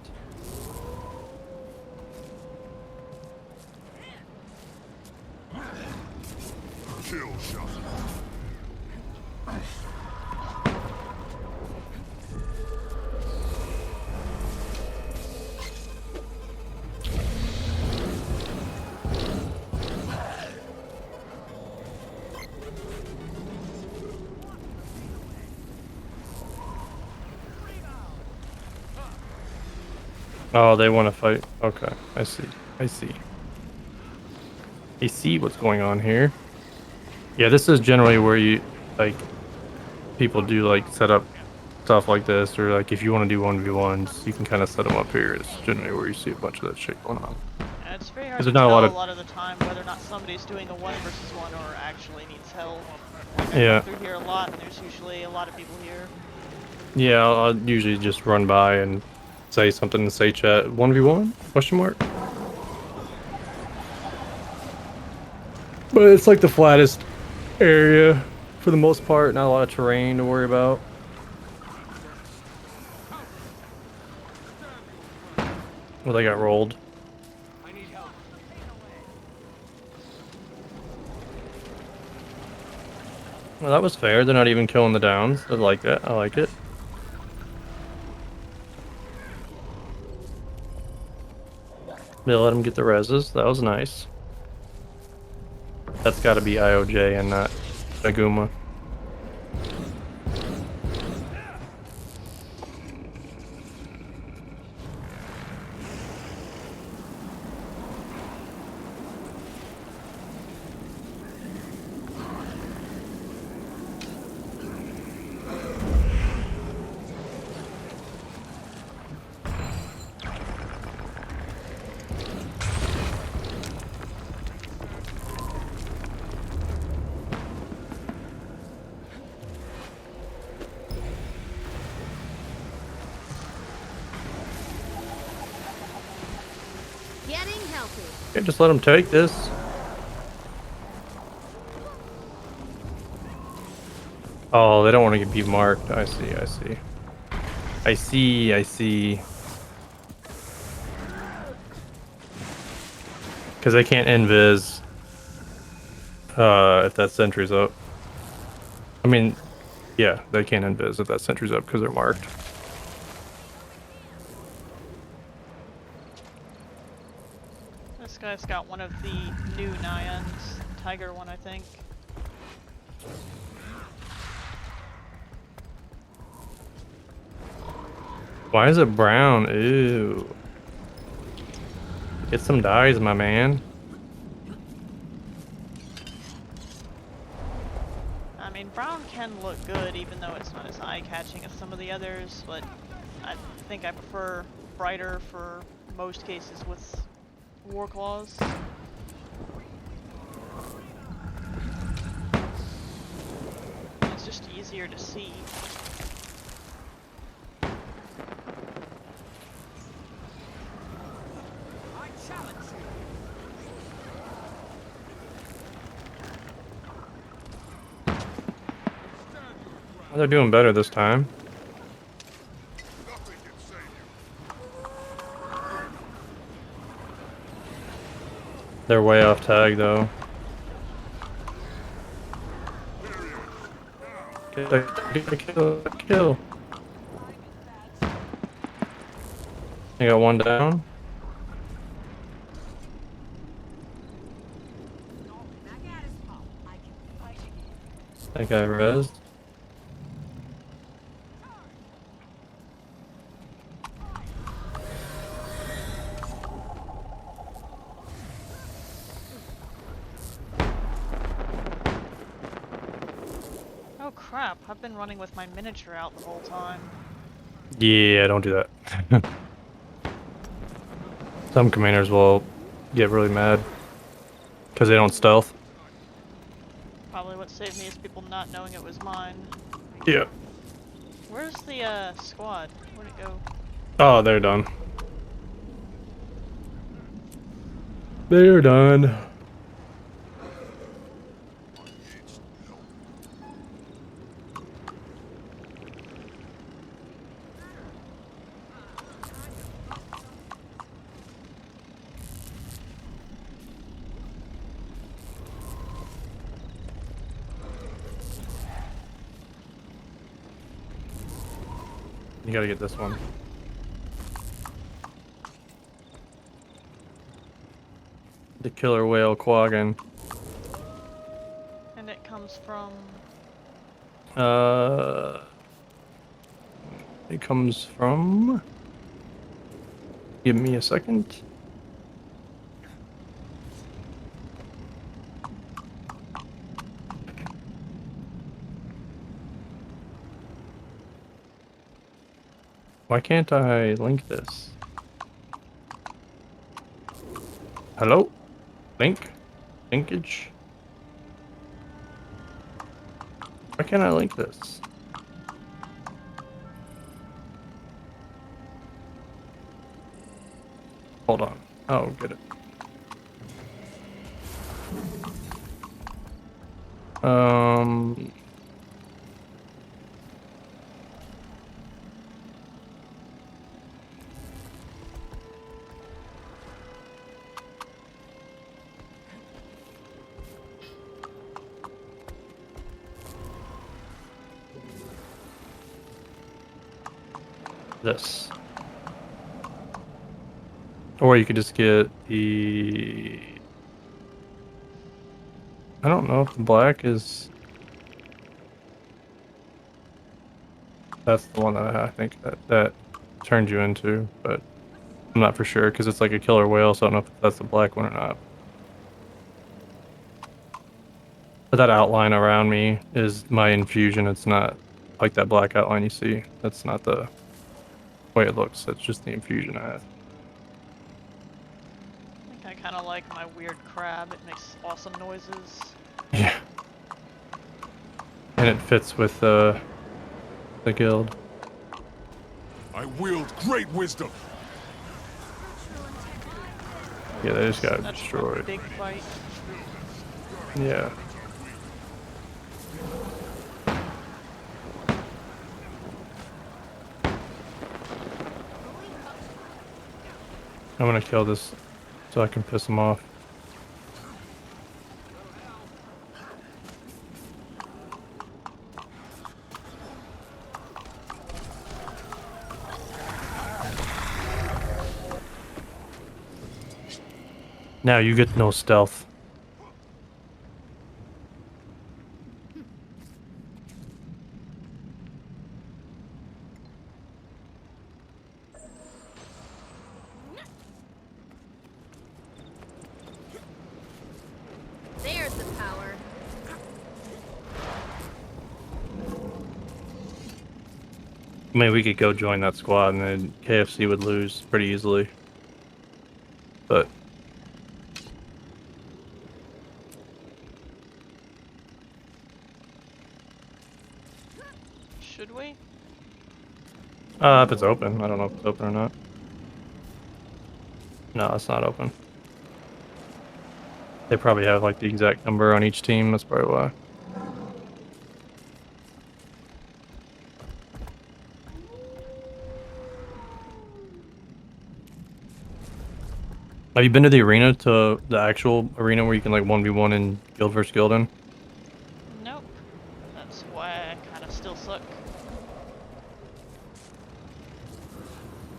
Oh, they want to fight. Okay, I see. I see. I see what's going on here. Yeah, this is generally where you, like, people do, like, set up stuff like this, or, like, if you want to do 1v1s, you can kind of set them up here. It's generally where you see a bunch of that shit going on. And it's very hard Because to there's not tell a lot of... the time whether or not somebody's doing a 1 versus 1 or actually needs help. Like, I Yeah. come through here a lot, and there's usually a lot of people here. Yeah, I'll usually just run by and say something in the say chat. 1v1? Question mark? But it's like the flattest area for the most part. Not a lot of terrain to worry about. Well, they got rolled. Well, that was fair. They're not even killing the downs. I like that. I like it. They let him get the reses. That was nice. That's got to be IOJ and not Aguma. Getting healthy. Okay, just let him take this. Oh, they don't want to be marked. I see, I see. I see, I see. Because they can't invis if that sentry's up. I mean, yeah, they can't invis if that sentry's up because they're marked. This guy's got one of the new Nyans, Tiger one, I think. Why is it brown? Ew. Get some dyes, my man. I mean, brown can look good, even though it's not as eye-catching as some of the others, but I think I prefer brighter for most cases with war claws. It's just easier to see. They're doing better this time. They're way off tag though. Get a kill. I got one down. That guy rezzed. Oh crap, I've been running with my miniature out the whole time. Yeah, don't do that. Some commanders will get really mad because they don't stealth. Probably what saved me is people not knowing it was mine. Yeah. Where's the squad? Where'd it go? Oh, they're done. They're done. You gotta get this one. The killer whale quaggin. And it comes from... It comes from... Give me a second. Why can't I link this? Hello? Link? Linkage? Why can't I link this? Hold on. Oh, get it. This. Or you could just get the... I don't know if the black is... That's the one that I think that turned you into, but I'm not for sure because it's like a killer whale, so I don't know if that's the black one or not. But that outline around me is my infusion. It's not like that black outline you see. That's not the way it looks. That's just the infusion I have. I think I kind of like my weird crab. It makes awesome noises. Yeah. And it fits with the guild. I wield great wisdom. Yeah, they just got That's destroyed. a big fight. Yeah. I'm gonna kill this so I can piss him off. Now you get no stealth. There's the power. I mean, we could go join that squad and then KFC would lose pretty easily. But Should we? if it's open, I don't know if it's open or not. No, it's not open. They probably have like the exact number on each team. That's probably why. Have you been to the arena, to the actual arena where you can like 1v1 in guild versus guild in? Nope. That's why I kind of still suck.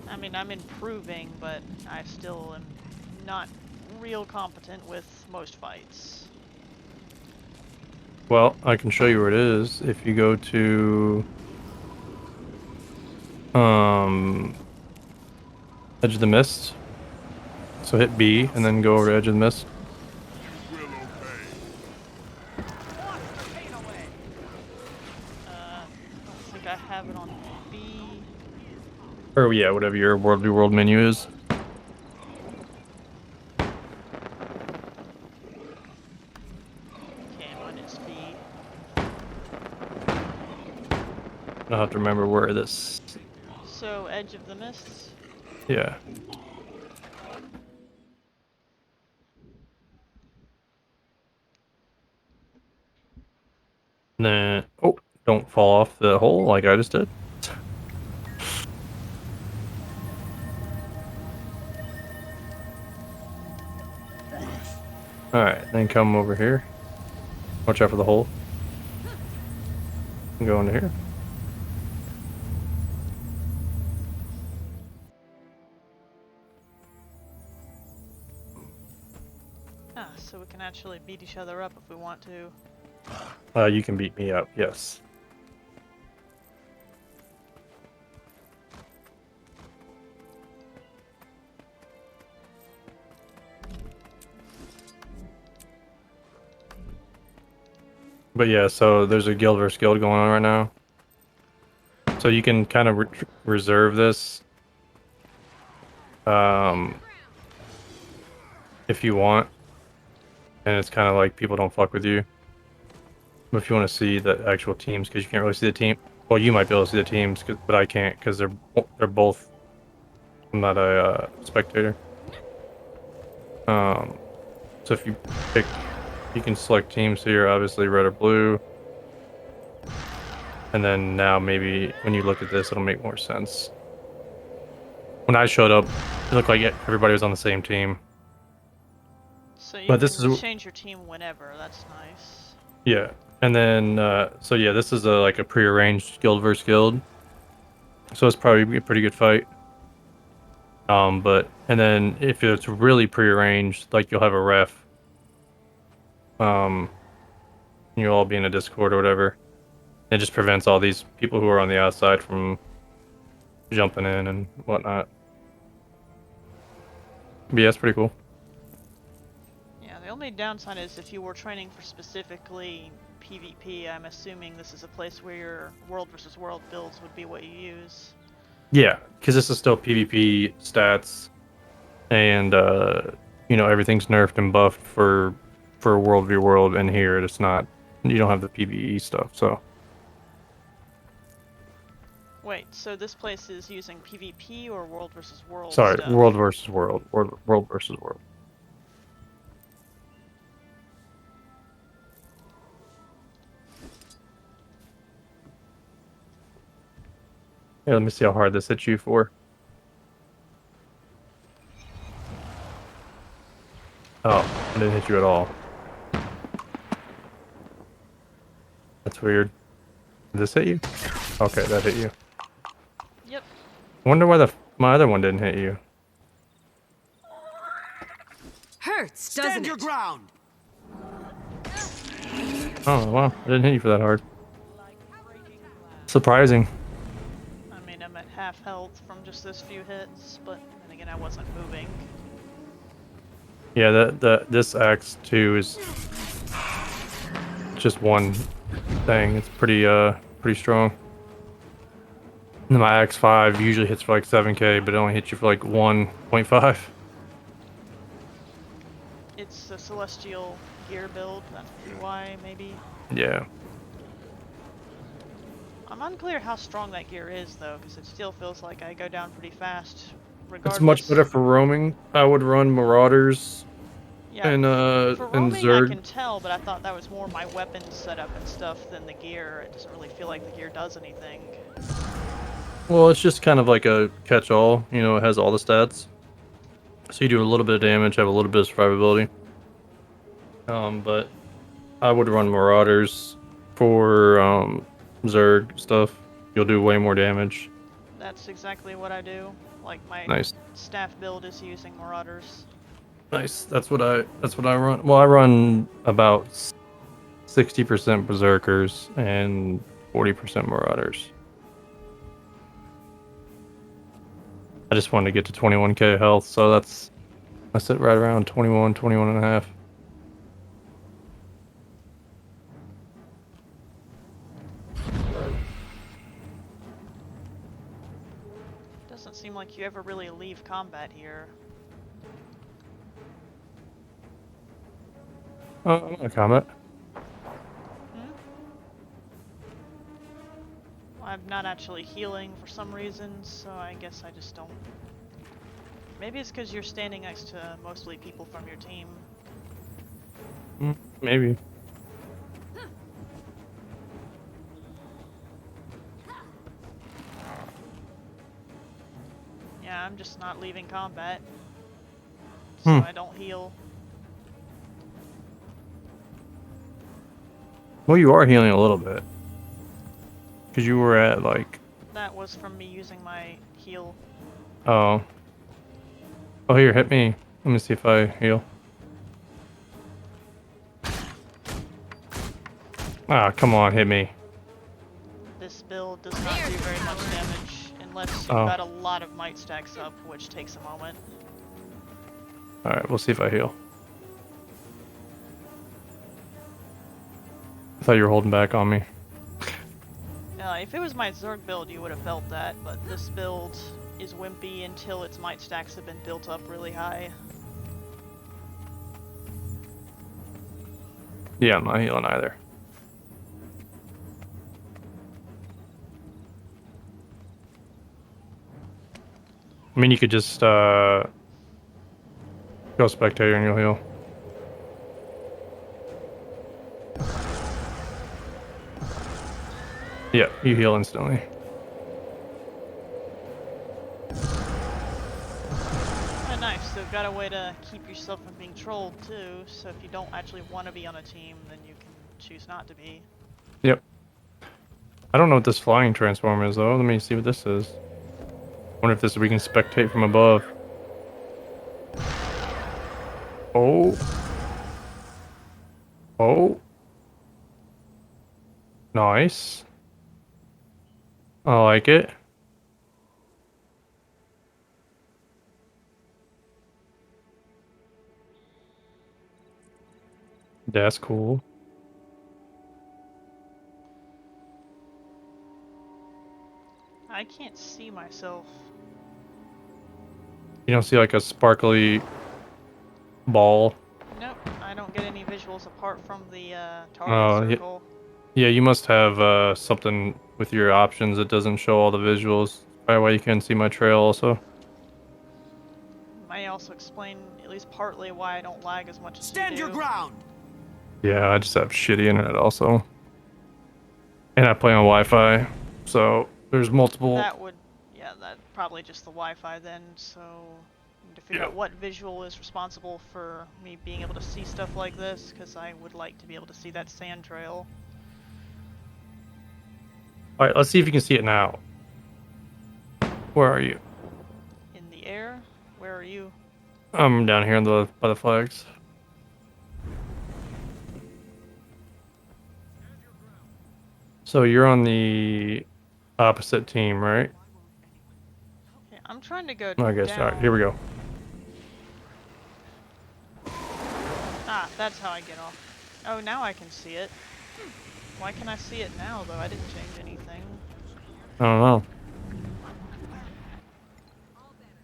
I mean, I'm improving, but I still am not real competent with most fights. Well, I can show you where it is. If you go to Edge of the Mist. So hit B and then go over to Edge of the Mist. You will obey. I don't think I have it on B. Or yeah, whatever your World v World menu is. Okay, mine is B. I'll have to remember where this. So, Edge of the Mists. Yeah. Then oh, don't fall off the hole like I just did. All right, then come over here. Watch out for the hole. And go into here. Ah, so we can actually beat each other up if we want to. You can beat me up, yes. But yeah, so there's a guild versus guild going on right now. So you can kind of reserve this if you want. And it's kind of like people don't fuck with you. But if you want to see the actual teams, because you can't really see the team. Well, you might be able to see the teams, but I can't because they're both. I'm not a spectator. So if you pick, you can select teams here, obviously red or blue. And then now maybe when you look at this, it'll make more sense. When I showed up, it looked like everybody was on the same team. So you But can this is change your team whenever. That's nice. yeah. And then so yeah, this is like a prearranged guild versus guild. So it's probably a pretty good fight. But and then if it's really prearranged, like you'll have a ref. You'll all be in a Discord or whatever. It just prevents all these people who are on the outside from jumping in and whatnot. But yeah, it's pretty cool. Yeah, the only downside is if you were training for specifically PvP, I'm assuming this is a place where your world versus world builds would be what you use. Yeah, because this is still PvP stats, and you know, everything's nerfed and buffed for World v World, and here it's not. You don't have the PvE stuff, so. Wait, so this place is using PvP or world versus world Sorry, stuff? World versus World. World versus World. Yeah, let me see how hard this hits you for. Oh, I didn't hit you at all. That's weird. Did this hit you? Okay, that hit you. Yep. I wonder why my other one didn't hit you. Hurts, doesn't Stand your it? ground! Oh, wow. I didn't hit you for that hard. Surprising. I mean, I'm at half health from just those few hits, but then again, I wasn't moving. Yeah, this axe too is just one thing. It's pretty strong. And my axe 5 usually hits for like 7k, but it only hits you for like 1.5. It's a celestial gear build, that's why, maybe. Yeah. I'm unclear how strong that gear is, though, because it still feels like I go down pretty fast, regardless. It's much better for roaming. I would run Marauders Yeah, and for roaming, Zerg. I can tell, but I thought that was more my weapon setup and stuff than the gear. It doesn't really feel like the gear does anything. Well, it's just kind of like a catch-all. You know, it has all the stats. So you do a little bit of damage, have a little bit of survivability. But I would run Marauders for Zerg stuff. You'll do way more damage. That's exactly what I do. Like my Nice. staff build is using Marauders. Nice. That's what I run. Well, I run about 60% Berserkers and 40% Marauders. I just wanted to get to 21k health, so I sit right around 21, 21 and a half. Doesn't seem like you ever really leave combat here. Oh, I'm gonna comment. Hmm? Well, I'm not actually healing for some reason, so I guess I just don't. Maybe it's because you're standing next to mostly people from your team. Maybe. Yeah, I'm just not leaving combat, so I don't heal. Well, you are healing a little bit. Because you were at, like... That was from me using my heal. Oh. Oh, here, hit me. Let me see if I heal. Ah, come on, hit me. This build does not do very much damage unless you've Oh. got a lot of might stacks up, which takes a moment. Alright, we'll see if I heal. I thought you were holding back on me. If it was my Zerg build, you would have felt that, but this build is wimpy until its might stacks have been built up really high. Yeah, I'm not healing either. I mean, you could just, go spectator and you'll heal. Yeah, you heal instantly. Oh, nice. They've got a way to keep yourself from being trolled too, so if you don't actually want to be on a team, then you can choose not to be. Yep. I don't know what this flying transform is, though. Let me see what this is. Wonder if this we can spectate from above. Oh. Oh. Nice. I like it. That's cool. I can't see myself. You don't see like a sparkly ball. Nope, I don't get any visuals apart from the target Oh, circle. yeah, you must have something with your options that doesn't show all the visuals. Probably why you can't see my trail also. May also explain at least partly why I don't lag as much as Stand you do. your ground. Yeah, I just have shitty internet also. And I play on Wi-Fi, so there's multiple... Yeah, that's probably just the Wi-Fi then, so to figure Yeah. out what visual is responsible for me being able to see stuff like this, because I would like to be able to see that sand trail. Alright, let's see if you can see it now. Where are you? In the air? Where are you? I'm down here by the flags. So you're on the opposite team, right? Okay, I'm trying to go I guess. down. Alright, here we go. Ah, that's how I get off. Oh, now I can see it. Why can I see it now, though? I didn't change anything. I don't know.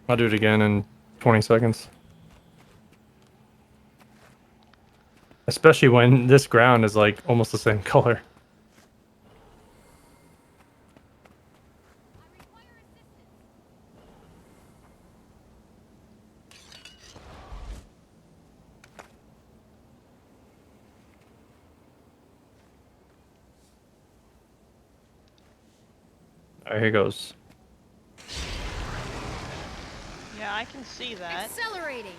I'll do it again in 20 seconds. Especially when this ground is like almost the same color. Alright, here goes. Yeah, I can see that. Accelerating.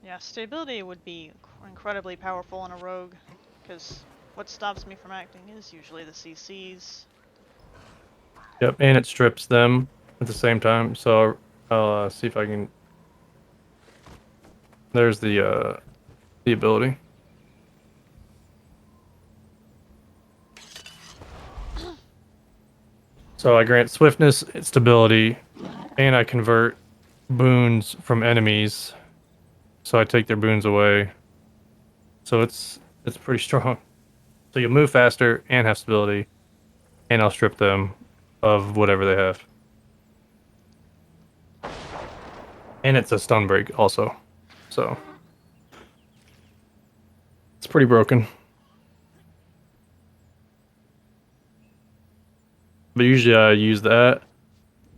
Yeah, stability would be incredibly powerful in a rogue, because what stops me from acting is usually the CCs. Yep, and it strips them at the same time. So I'll see if I can. There's the ability. So I grant swiftness, stability, and I convert boons from enemies. So I take their boons away. So it's pretty strong. So you'll move faster and have stability, and I'll strip them of whatever they have. And it's a stun break also. So it's pretty broken. But usually I use that,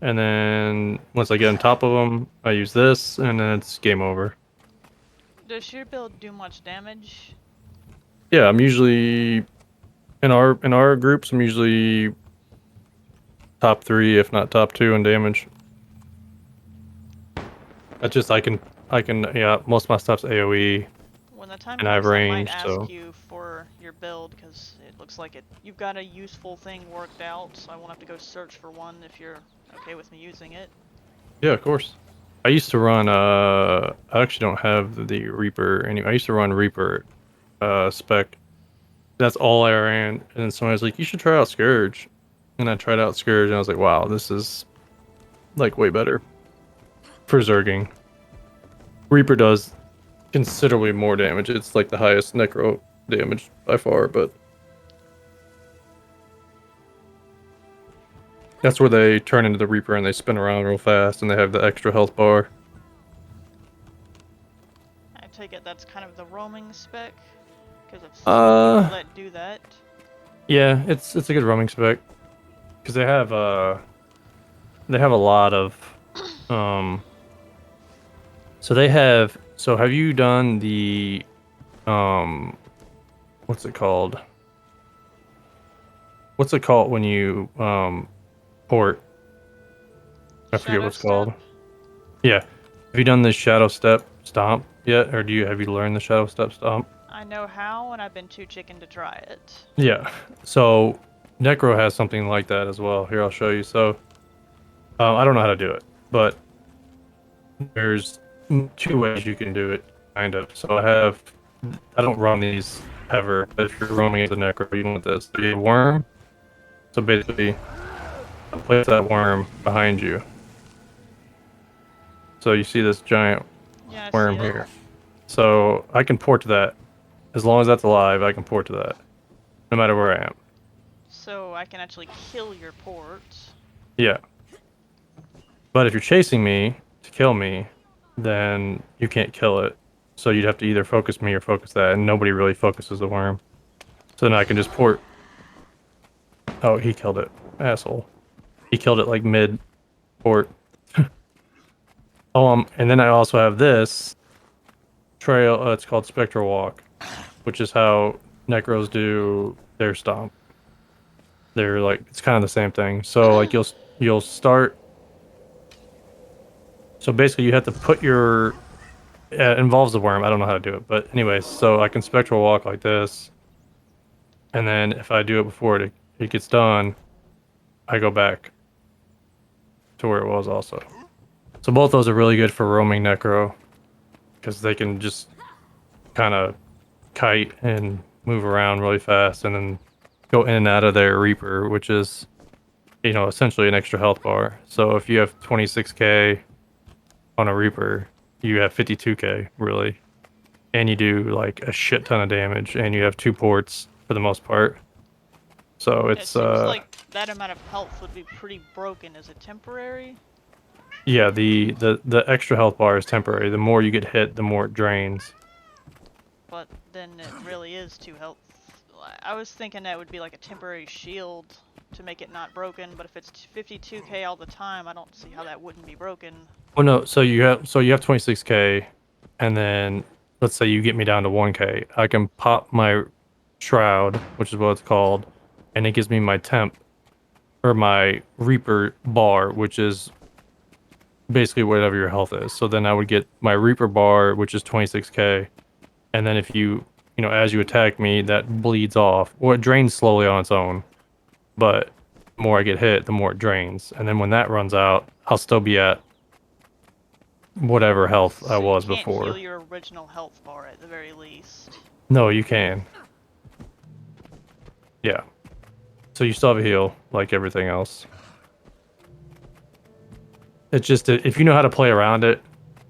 and then once I get on top of them, I use this, and then it's game over. Does your build do much damage? Yeah, I'm usually in our groups. I'm usually top 3, if not top 2, in damage. That's just I can yeah. Most of my stuff's AOE, When the time and I have comes, I might range, ask so you for your build, because it looks like you've got a useful thing worked out, so I won't have to go search for one if you're okay with me using it. yeah, of course. I used to run. I actually don't have the Reaper anymore. I used to run Reaper, spec. That's all I ran. And then somebody was like, "You should try out Scourge," and I tried out Scourge, and I was like, "Wow, this is like way better for Zerging." Reaper does considerably more damage. It's like the highest Necro damage by far, but that's where they turn into the Reaper and they spin around real fast and they have the extra health bar. I take it that's kind of the roaming spec, because I've seen Uh, people that do that. yeah, it's a good roaming spec because they have a lot of um. So have you done the what's it called? What's it called when you port? I forget Shadow what's step? called. Yeah. Have you done the Shadow Step Stomp yet, or have you learned the Shadow Step Stomp? I know how, and I've been too chicken to try it. Yeah. So Necro has something like that as well. Here, I'll show you. So I don't know how to do it, but there's 2 ways you can do it, kind of. So I don't run these ever, but if you're roaming as a Necro, you want this. So you have worm. So basically, place that worm behind you. So you see this giant Yeah, I see worm it. here. So I can port to that. As long as that's alive, I can port to that. No matter where I am. So I can actually kill your port. Yeah. But if you're chasing me to kill me, then you can't kill it. So you'd have to either focus me or focus that, and nobody really focuses the worm. So then I can just port. Oh, he killed it. Asshole. He killed it like mid port. And then I also have this trail. It's called Spectral Walk, which is how Necros do their stomp. They're like, it's kind of the same thing. So like you'll start. So basically, you have to put your. It involves the worm. I don't know how to do it, but anyways, so I can spectral walk like this, and then if I do it before it gets done, I go back to where it was also. So both those are really good for roaming Necro, because they can just kind of kite and move around really fast, and then go in and out of their Reaper, which is, essentially an extra health bar. So if you have 26k on a Reaper, you have 52k really, and you do like a shit ton of damage, and you have 2 ports for the most part. So It it's seems like that amount of health would be pretty broken. Is it temporary? yeah, the extra health bar is temporary. The more you get hit, the more it drains. But then it really is 2 health. I was thinking that would be like a temporary shield to make it not broken, but if it's 52k all the time, I don't see how that wouldn't be broken. Well, no, so you have 26k, and then let's say you get me down to 1k. I can pop my shroud, which is what it's called, and it gives me my temp or my Reaper bar, which is basically whatever your health is. So then I would get my Reaper bar, which is 26k, and then if you, as you attack me, that bleeds off, or it drains slowly on its own. But the more I get hit, the more it drains, and then when that runs out, I'll still be at whatever health I So you was can't heal before. your original health bar at the very least. No, you can. Yeah. So you still have a heal, like everything else. It's just that if you know how to play around it,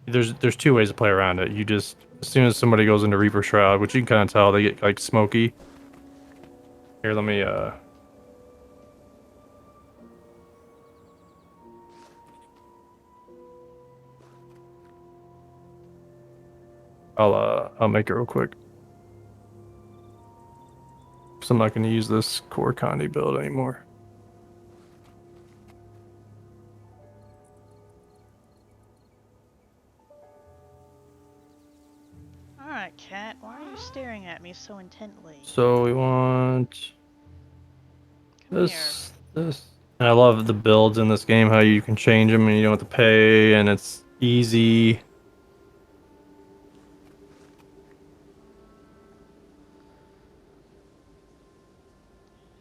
there's two ways to play around it. You just, as soon as somebody goes into Reaper Shroud, which you can kind of tell, they get like smoky. Here, let me I'll make it real quick. So I'm not going to use this core Condi build anymore. Alright, cat, why are you staring at me so intently? So we want Come this. And I love the builds in this game, how you can change them and you don't have to pay, and it's easy.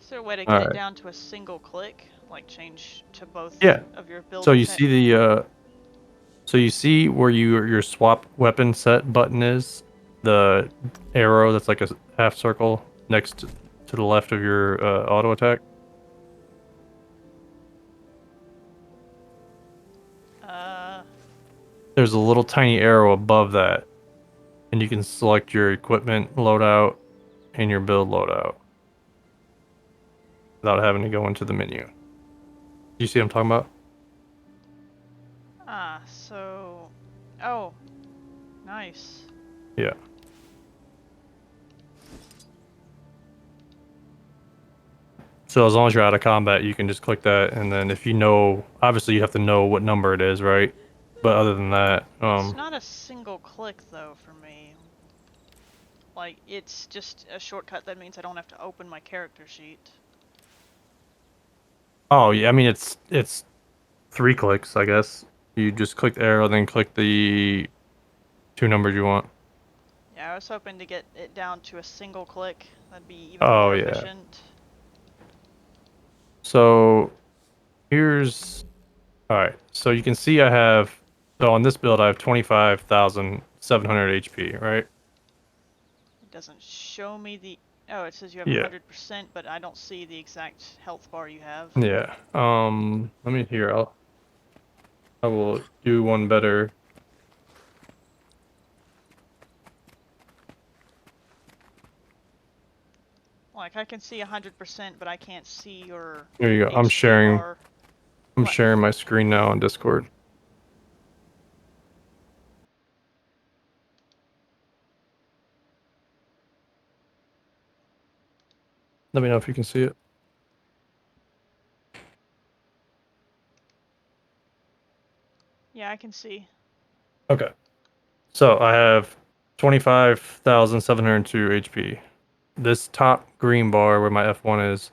Is there a way to get it Alright. down to a single click? Like change to both Yeah. of your build So you see the so you see where your swap weapon set button is? The arrow that's like a half circle next to the left of your auto attack? There's a little tiny arrow above that, and you can select your equipment loadout and your build loadout without having to go into the menu. You see what I'm talking about? so... Oh. Nice. Yeah. So as long as you're out of combat, you can just click that, and then if you know, obviously you have to know what number it is, right? But other than that, It's not a single click though for me. Like, it's just a shortcut that means I don't have to open my character sheet. oh yeah, I mean it's 3 clicks, I guess. You just click the arrow, then click the 2 numbers you want. Yeah, I was hoping to get it down to a single click. That'd be even Oh more yeah. efficient. So here's all right. So you can see I have, so on this build I have 25,700 HP, right? It doesn't show me the... Oh, it says you have Yeah. 100%, but I don't see the exact health bar you have. Yeah. Let me here. I will do one better. Like, I can see 100%, but I can't see your There you go. I'm HP sharing. bar. I'm What? sharing my screen now on Discord. Let me know if you can see it. Yeah, I can see. Okay. So I have 25,702 HP. This top green bar where my F1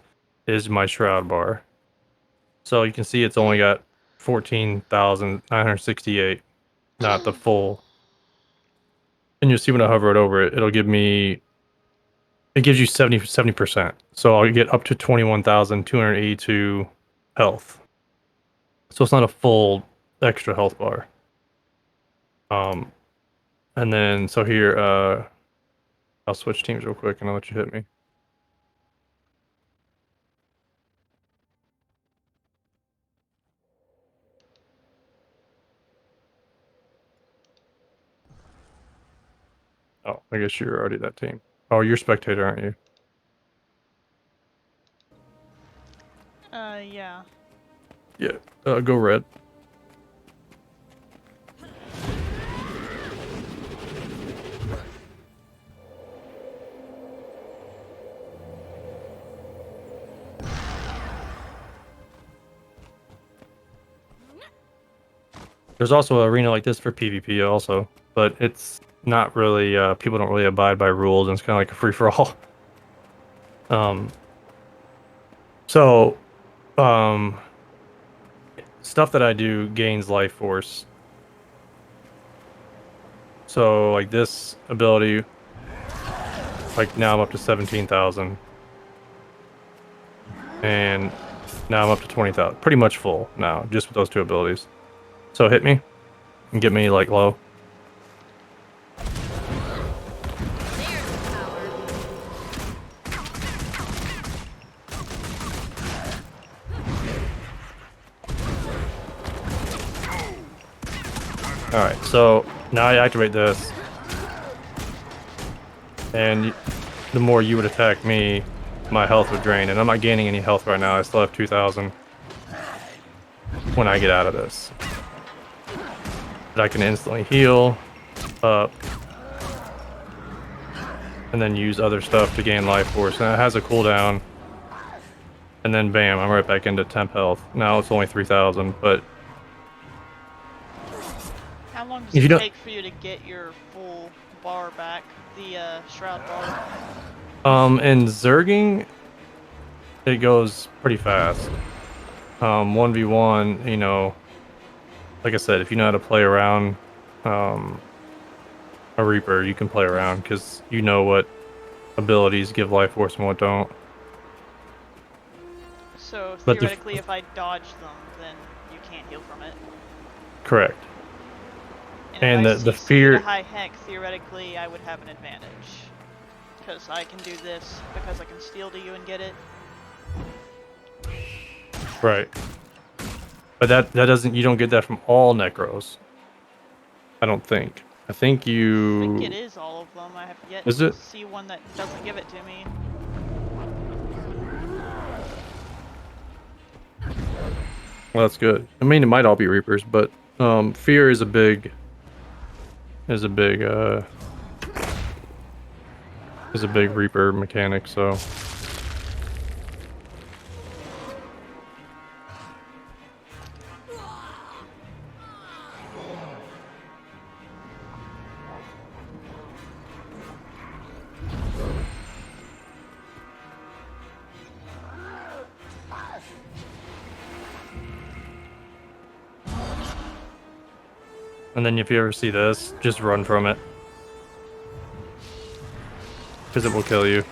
is my shroud bar. So you can see it's only got 14,968, not the full. And you'll see when I hover it over it, it'll give me, it gives you 70%. So I'll get up to 21,282 health. So it's not a full extra health bar. And then so here, I'll switch teams real quick and I'll let you hit me. Oh, I guess you're already that team. Oh, you're spectator, aren't you? Yeah. Yeah. Go red. There's also an arena like this for PvP also, but it's not really, people don't really abide by rules, and it's kind of like a free-for-all. So Um, stuff that I do gains life force. So like this ability, like now I'm up to 17,000, and now I'm up to 20,000. Pretty much full now, just with those two abilities. So hit me and get me like low. There's the power. All right, so now I activate this, and the more you would attack me, my health would drain, and I'm not gaining any health right now. I still have 2,000 when I get out of this. But I can instantly heal up, and then use other stuff to gain life force. And it has a cooldown, and then bam, I'm right back into temp health. Now it's only 3,000, but How long does If you it don't- take for you to get your full bar back? The shroud bar. in zerging, it goes pretty fast. 1v1, you know, like I said, if you know how to play around a Reaper, you can play around because you know what abilities give life force and what don't. So But the- theoretically, if I dodge them, then you can't heal from it. Correct. And And if I the see speed fear- to high heck, theoretically, I would have an advantage. Because I can do this, because I can steal to you and get it. Right. But that doesn't, you don't get that from all Necros. I don't think. I think I think you... it is all of them. I have yet Is to it? see one that doesn't give it to me. Well, that's good. I mean, it might all be Reapers, but fear is a big Reaper mechanic, so... And then if you ever see this, just run from it. Because it will kill you.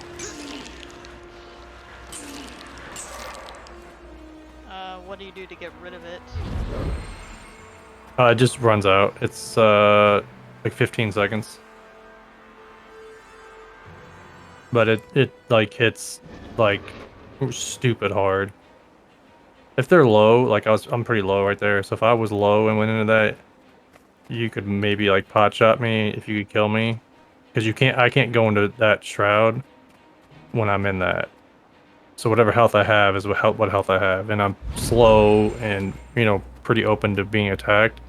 What do you do to get rid of it? It just runs out. It's like 15 seconds. But it like hits like stupid hard. If they're low, like I'm pretty low right there. So if I was low and went into that, you could maybe like pot shot me if you could kill me. Because I can't go into that shroud when I'm in that. So whatever health I have is what health I have, and I'm slow and, you know, pretty open to being attacked.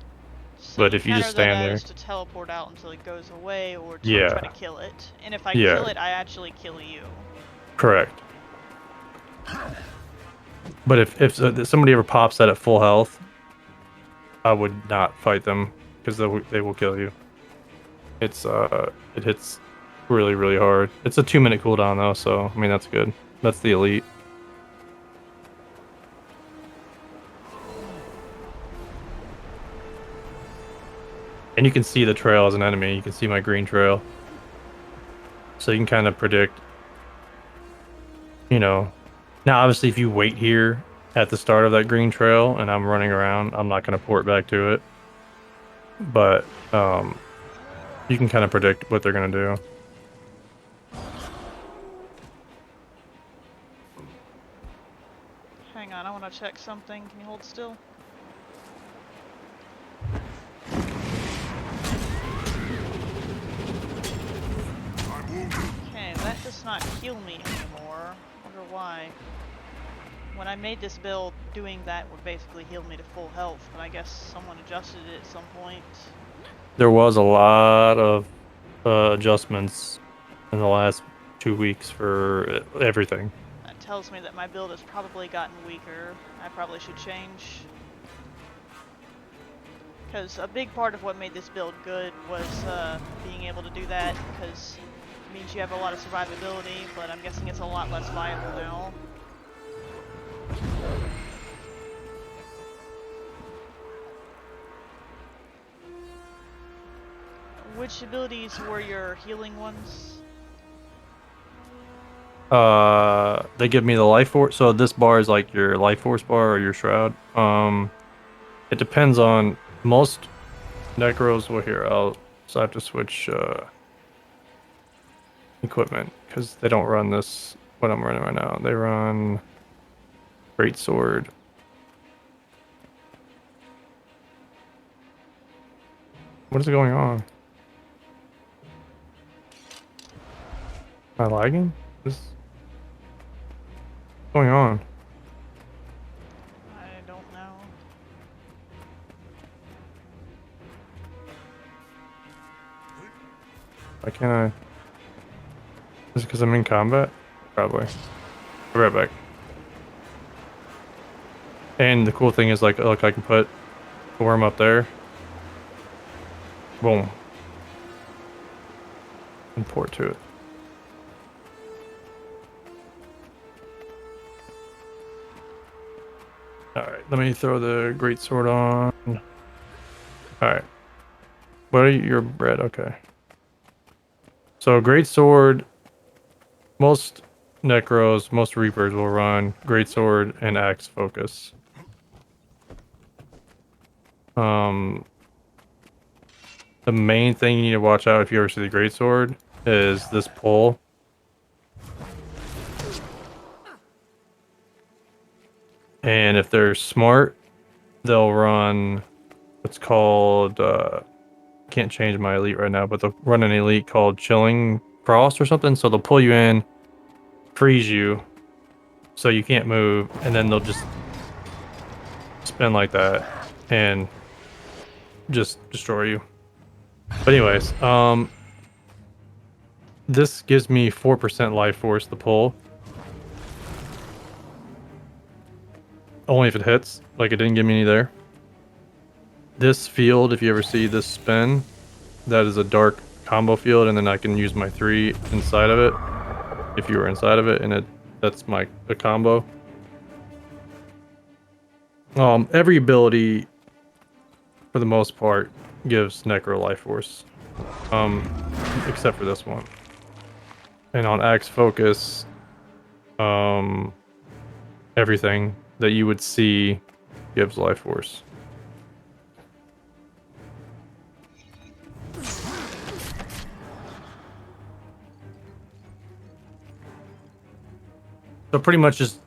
So But if you just stand there, is to teleport out until it goes away, or to Yeah. try to kill it. And if I Yeah. kill it, I actually kill you. correct. But if somebody ever pops that at full health, I would not fight them because they will kill you. It's it hits really hard. It's a 2-minute cooldown though, so I mean that's good. That's the elite. And you can see the trail as an enemy. You can see my green trail. So you can kind of predict, you know. Now, obviously, if you wait here at the start of that green trail and I'm running around, I'm not going to port back to it. But you can kind of predict what they're going to do. Hang on, I want to check something. Can you hold still? Okay, that does not heal me anymore. Wonder why. When I made this build, doing that would basically heal me to full health, but I guess someone adjusted it at some point. There was a lot of adjustments in the last 2 weeks for everything. That tells me that my build has probably gotten weaker. I probably should change. Because a big part of what made this build good was being able to do that, because it means you have a lot of survivability, but I'm guessing it's a lot less viable now. Which abilities were your healing ones? They give me the life force. So this bar is like your life force bar or your shroud. It depends on most necros. Well, here so I have to switch equipment because they don't run this. What I'm running right now. They run great sword. What is going on? Am I lagging? What's going on? I don't know. Why can't I? Is it because I'm in combat? Probably. Be right back. And the cool thing is, like, look, I can put the worm up there. Boom. And port to it. Alright, let me throw the great sword on. Alright. What are your bread? Okay. So great sword, most necros, most reapers will run great sword and axe focus. The main thing you need to watch out if you ever see the great sword is this pull. And if they're smart, they'll run what's called can't change my elite right now, but they'll run an elite called Chilling Frost or something. So they'll pull you in, freeze you, so you can't move, and then they'll just spin like that and just destroy you. But anyways, this gives me 4% life force to pull. Only if it hits. Like, it didn't give me any there. This field, if you ever see this spin, that is a dark combo field, and then I can use my 3 inside of it. If you were inside of it, and that's the combo. Every ability, for the most part, gives Necro life force. Except for this one. And on Axe Focus, everything that you would see gives life force. So pretty much just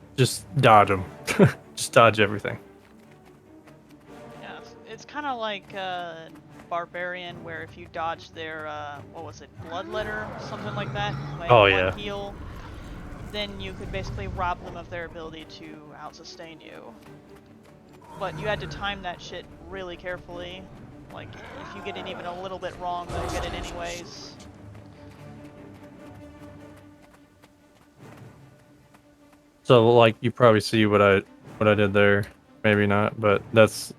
dodge them. Just dodge everything. Yeah, it's kind of like Barbarian, where if you dodge their, what was it, Bloodletter, something like that, like Oh, one yeah. heal, then you could basically rob them of their ability to out-sustain you. But you had to time that shit really carefully. Like, if you get it even a little bit wrong, they'll get it anyways. So like you probably see what I did there. Maybe not, but that's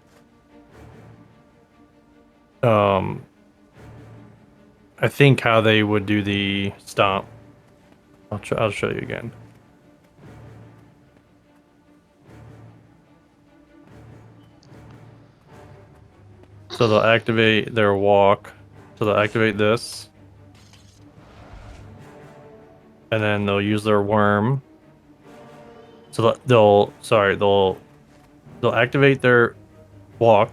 I think how they would do the stomp. I'll show you again. So they'll activate their walk. So they'll activate this. And then they'll use their worm. So they'll activate their walk.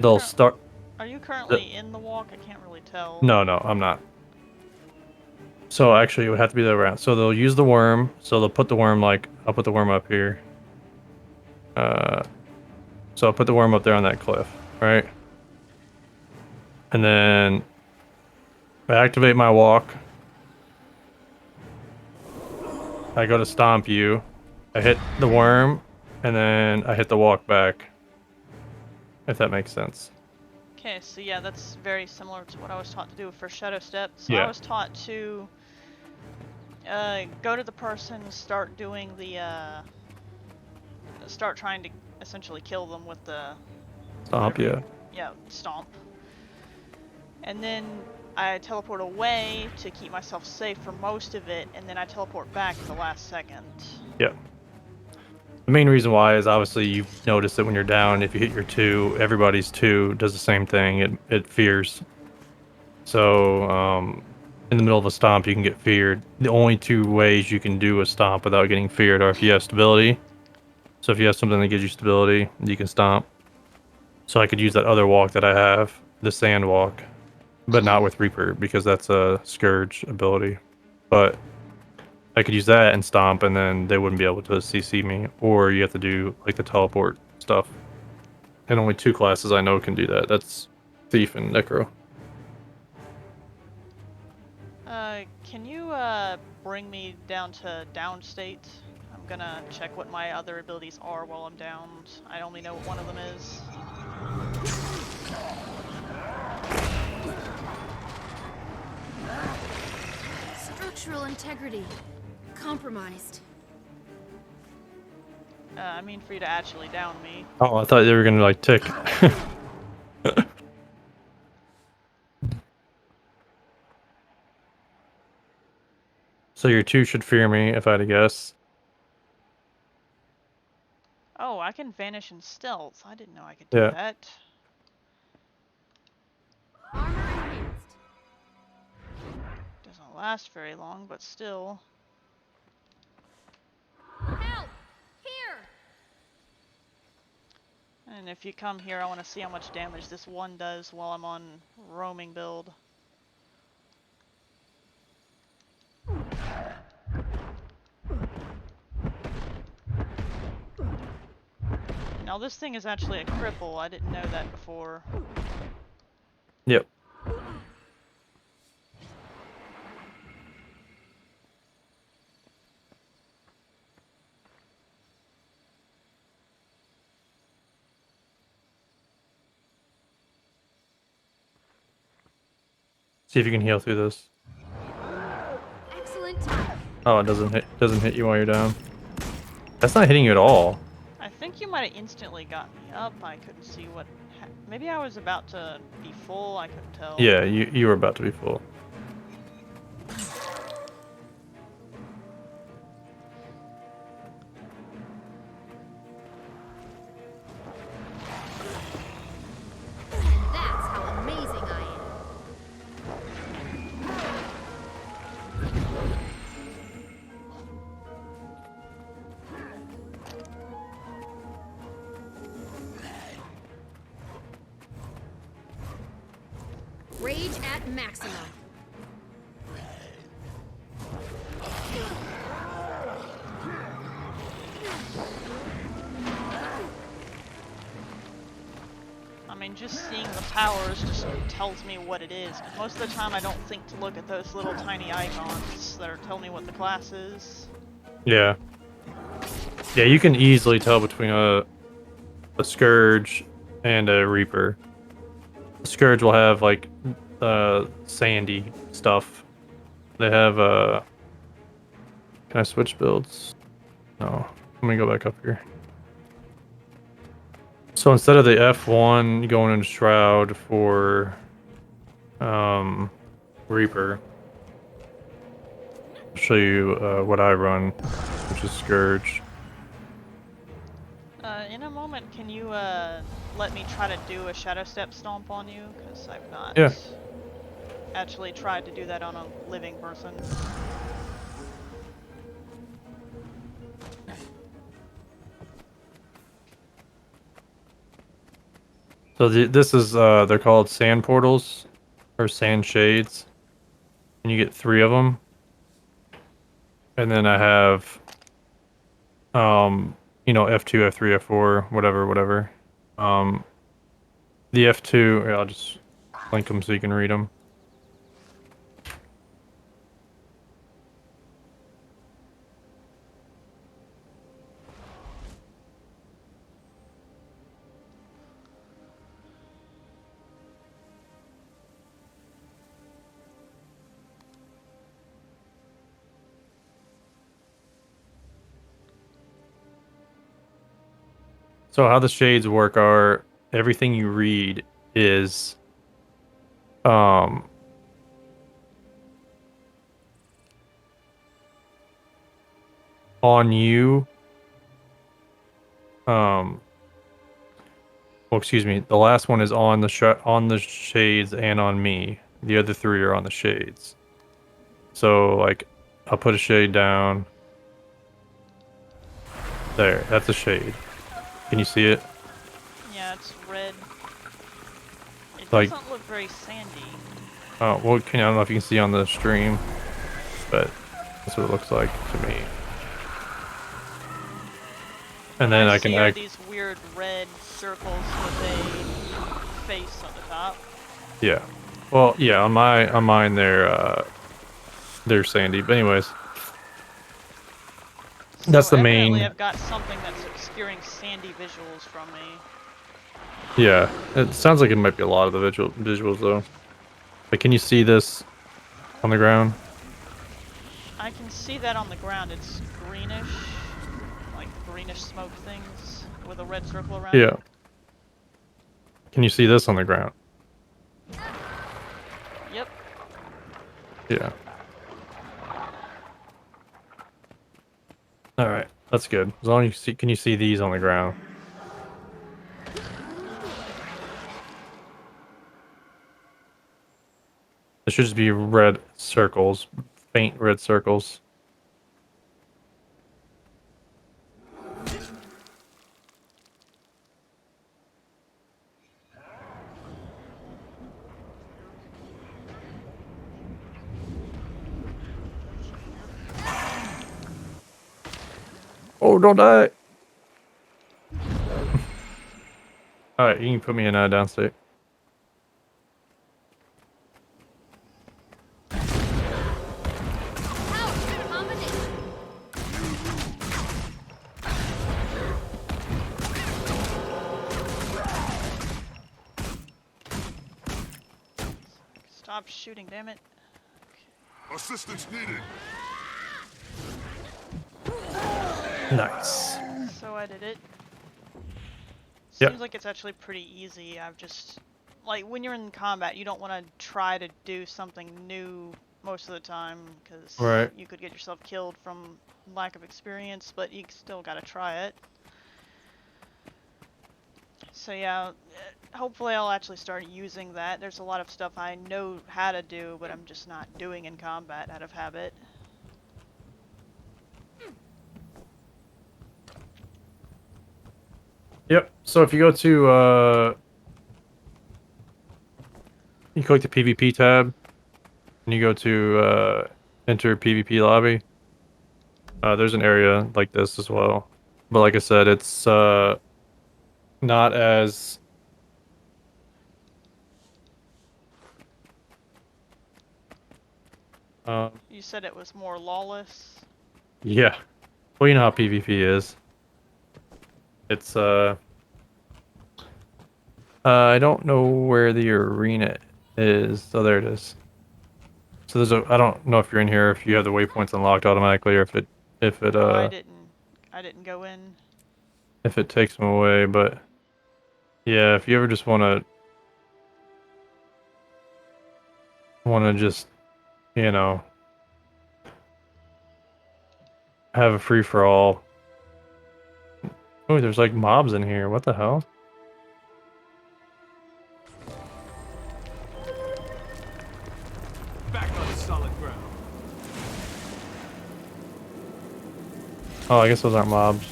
They'll start. Are you currently in the walk? I can't really tell. No, I'm not. So actually, it would have to be the other way around. So they'll use the worm. So they'll put the worm I'll put the worm up here. So I'll put the worm up there on that cliff, right? And then I activate my walk. I go to stomp you. I hit the worm, and then I hit the walk back. If that makes sense. Okay, so yeah, that's very similar to what I was taught to do for Shadow Step. So Yeah. I was taught to go to the person, start doing the start trying to essentially kill them with the Stomp, yeah. Yeah, stomp. And then I teleport away to keep myself safe for most of it, and then I teleport back at the last second. Yeah. The main reason why is obviously you've noticed that when you're down, if you hit your 2, everybody's 2 does the same thing. It fears. So in the middle of a stomp, you can get feared. The only 2 ways you can do a stomp without getting feared are if you have stability. So if you have something that gives you stability, you can stomp. So I could use that other walk that I have, the sand walk, but not with Reaper because that's a Scourge ability. But I could use that and stomp, and then they wouldn't be able to CC me. Or you have to do like the teleport stuff. And only 2 classes I know can do that. That's Thief and Necro. Can you bring me down to downstate? I'm gonna check what my other abilities are while I'm downed. I only know what one of them is. Structural integrity compromised. I mean for you to actually down me. Oh, I thought they were gonna like tick. So your 2 should fear me, if I had to guess. Oh, I can vanish in stealth. I didn't know I could do Yeah. that. Armor enhanced. Doesn't last very long, but still. Help! Here! And if you come here, I want to see how much damage this one does while I'm on roaming build. Now this thing is actually a cripple. I didn't know that before. Yep. See if you can heal through this. Excellent time. Oh, it doesn't hit you while you're down. That's not hitting you at all. I think you might have instantly got me up. I couldn't see what. Maybe I was about to be full. I couldn't tell. Yeah, you were about to be full. That's how amazing I am. Rage at maximum. I mean, just seeing the powers just tells me what it is. 'Cause most of the time I don't think to look at those little tiny icons that are telling me what the class is. Yeah. Yeah, you can easily tell between a Scourge and a Reaper. The Scourge will have like sandy stuff. They have can I switch builds? No. Let me go back up here. So instead of the F1 going into Shroud for Reaper, I'll show you what I run, which is Scourge. In a moment, can you let me try to do a Shadow Step Stomp on you? Because I've not Yeah. actually tried to do that on a living person. So this is they're called sand portals or sand shades, and you get 3 of them. And then I have you know, F2, F3, F4, whatever. The F2, here, I'll just link them so you can read them. So how the shades work are everything you read is on you Well, excuse me. The last one is on the shades and on me. The other three are on the shades. So like, I'll put a shade down. There, that's a shade. Can you see it? Yeah, it's red. It Like, doesn't look very sandy. oh, well, I don't know if you can see on the stream, but that's what it looks like to me. And What then I I can see are act. these weird red circles with a face on the top. Yeah. Well, yeah. On mine, they're sandy. But anyways, that's So the evidently main. I've got something that's obscuring sandy visuals from me. Yeah. It sounds like it might be a lot of the visuals though. But can you see this on the ground? I can see that on the ground. It's greenish, like greenish smoke things with a red circle around Yeah. it. Can you see this on the ground? Yep. Yeah. All right. That's good. As long as you see, can you see these on the ground? It should just be red circles, faint red circles. Oh, don't die! All right, you can put me in downstate. Ouch, good combination. Stop shooting, damn it. Assistance needed. Nice. So I did it. Yep. Seems like it's actually pretty easy. I've just... Like, when you're in combat, you don't want to try to do something new most of the time, because Right. you could get yourself killed from lack of experience, but you still gotta try it. So yeah, hopefully I'll actually start using that. There's a lot of stuff I know how to do, but I'm just not doing in combat out of habit. Yep. So if you go to you click the PvP tab, and you go to enter PvP lobby. There's an area like this as well, but like I said, it's not as You said it was more lawless. yeah. Well, you know how PvP is. It's I don't know where the arena is. Oh, there it is. So there's a. I don't know if you're in here, if you have the waypoints unlocked automatically, or Oh, I didn't go in. if it takes them away. But yeah, if you ever just wanna just, you know, have a free for all. Oh, there's like mobs in here. What the hell? Back on solid ground. Oh, I guess those aren't mobs.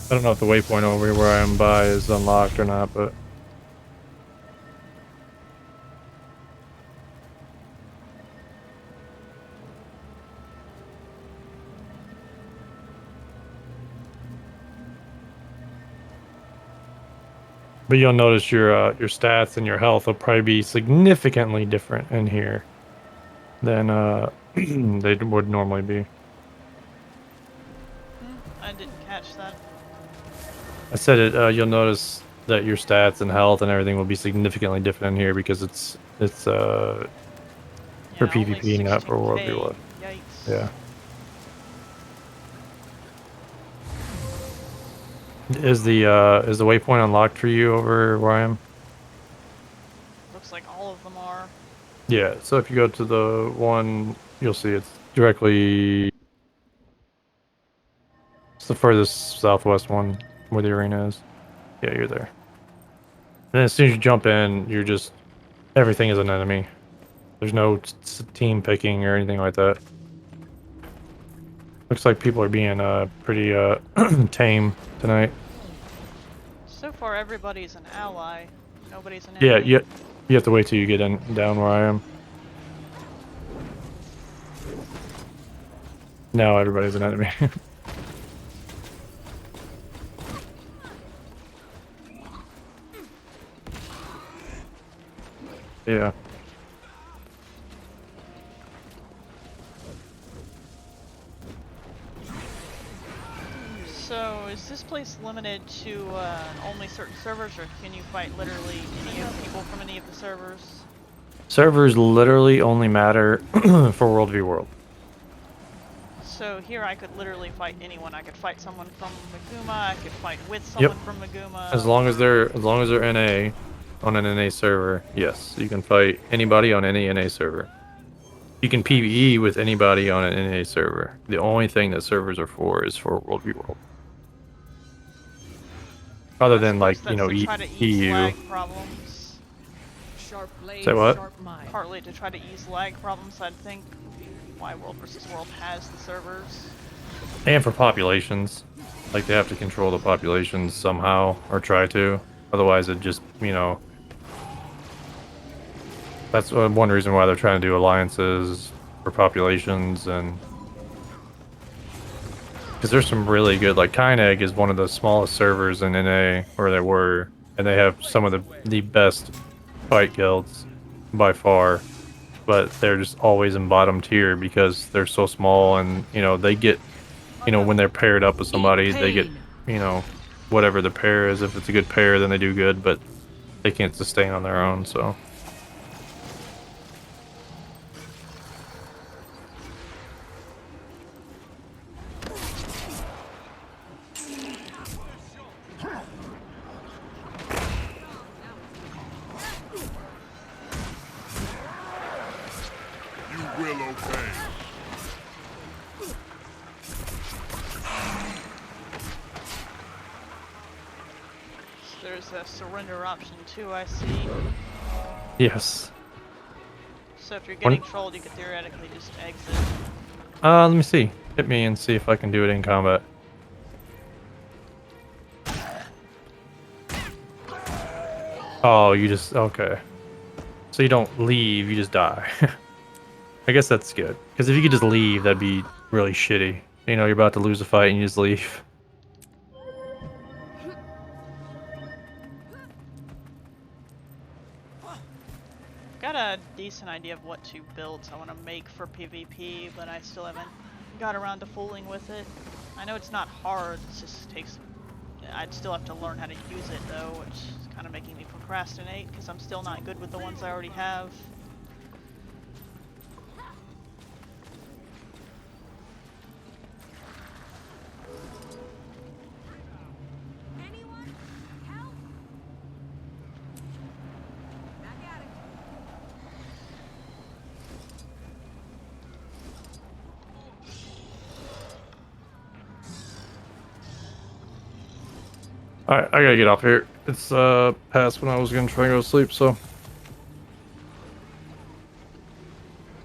I don't know if the waypoint over where I am by is unlocked or not, but you'll notice your stats and your health will probably be significantly different in here than they would normally be. I didn't catch that. I said it. You'll notice that your stats and health and everything will be significantly different in here because it's for Yeah, only PvP, not for World 16K. War. Yikes. Yeah. Is the waypoint unlocked for you over where I am? looks like all of them are. Yeah, so if you go to the one, you'll see it's directly... It's the furthest southwest one where the arena is. Yeah, you're there. And then as soon as you jump in, you're just... Everything is an enemy. There's no team picking or anything like that. Looks like people are being pretty tame tonight. So far, everybody's an ally. Nobody's an Yeah, enemy. you have to wait till you get down where I am. Now everybody's an enemy. Yeah. So, is this place limited to only certain servers, or can you fight literally any of people from any of the servers? Servers literally only matter for World v World. So here I could literally fight anyone. I could fight someone from Maguma. I could fight with someone from Maguma. As long as they're NA on an NA server, yes, you can fight anybody on any NA server. You can PvE with anybody on an NA server. The only thing that servers are for is for World v World. Other than like, you know, to try to ease EU. lag problems. Sharp blade, Say what? sharp mind. Partly to try to ease lag problems, I'd think. Why World vs. World has the servers. And for populations. Like they have to control the populations somehow, or try to. Otherwise it just, you know... That's one reason why they're trying to do alliances for populations, and... Because there's some really good, like Kineg is one of the smallest servers in NA, where they were, and they have some of the best fight guilds by far, but they're just always in bottom tier because they're so small, and you know they get, you know, when they're paired up with somebody, they get, you know, whatever the pair is. If it's a good pair, then they do good, but they can't sustain on their own, so. You will obey. So there's a surrender option too, I see. Yes. So if you're getting trolled, you could theoretically just exit. Let me see. Hit me and see if I can do it in combat. Oh, you just... Okay. So you don't leave, you just die. I guess that's good. Because if you could just leave, that'd be really shitty. You know, you're about to lose a fight and you just leave. Got a decent idea of what two builds I want to make for PvP, but I still haven't got around to fooling with it. I know it's not hard, it just takes... I'd still have to learn how to use it though, which is kind of making me procrastinate, because I'm still not good with the ones I already have. Alright, I gotta get off here. It's past when I was gonna try and go to sleep, so.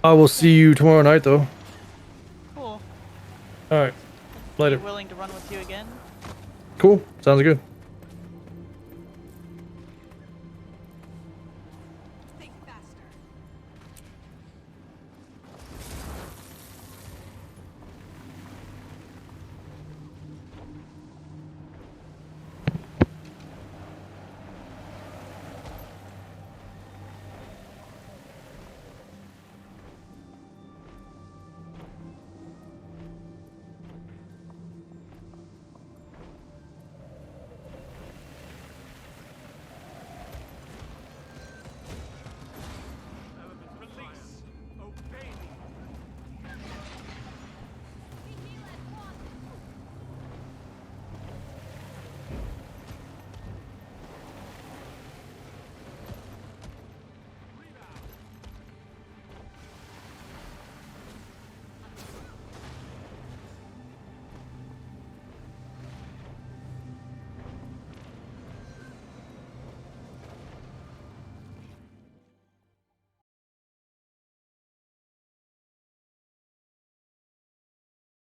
I will see you tomorrow night, though. Cool. Alright, Are later. you willing to run with you again? Cool, sounds good.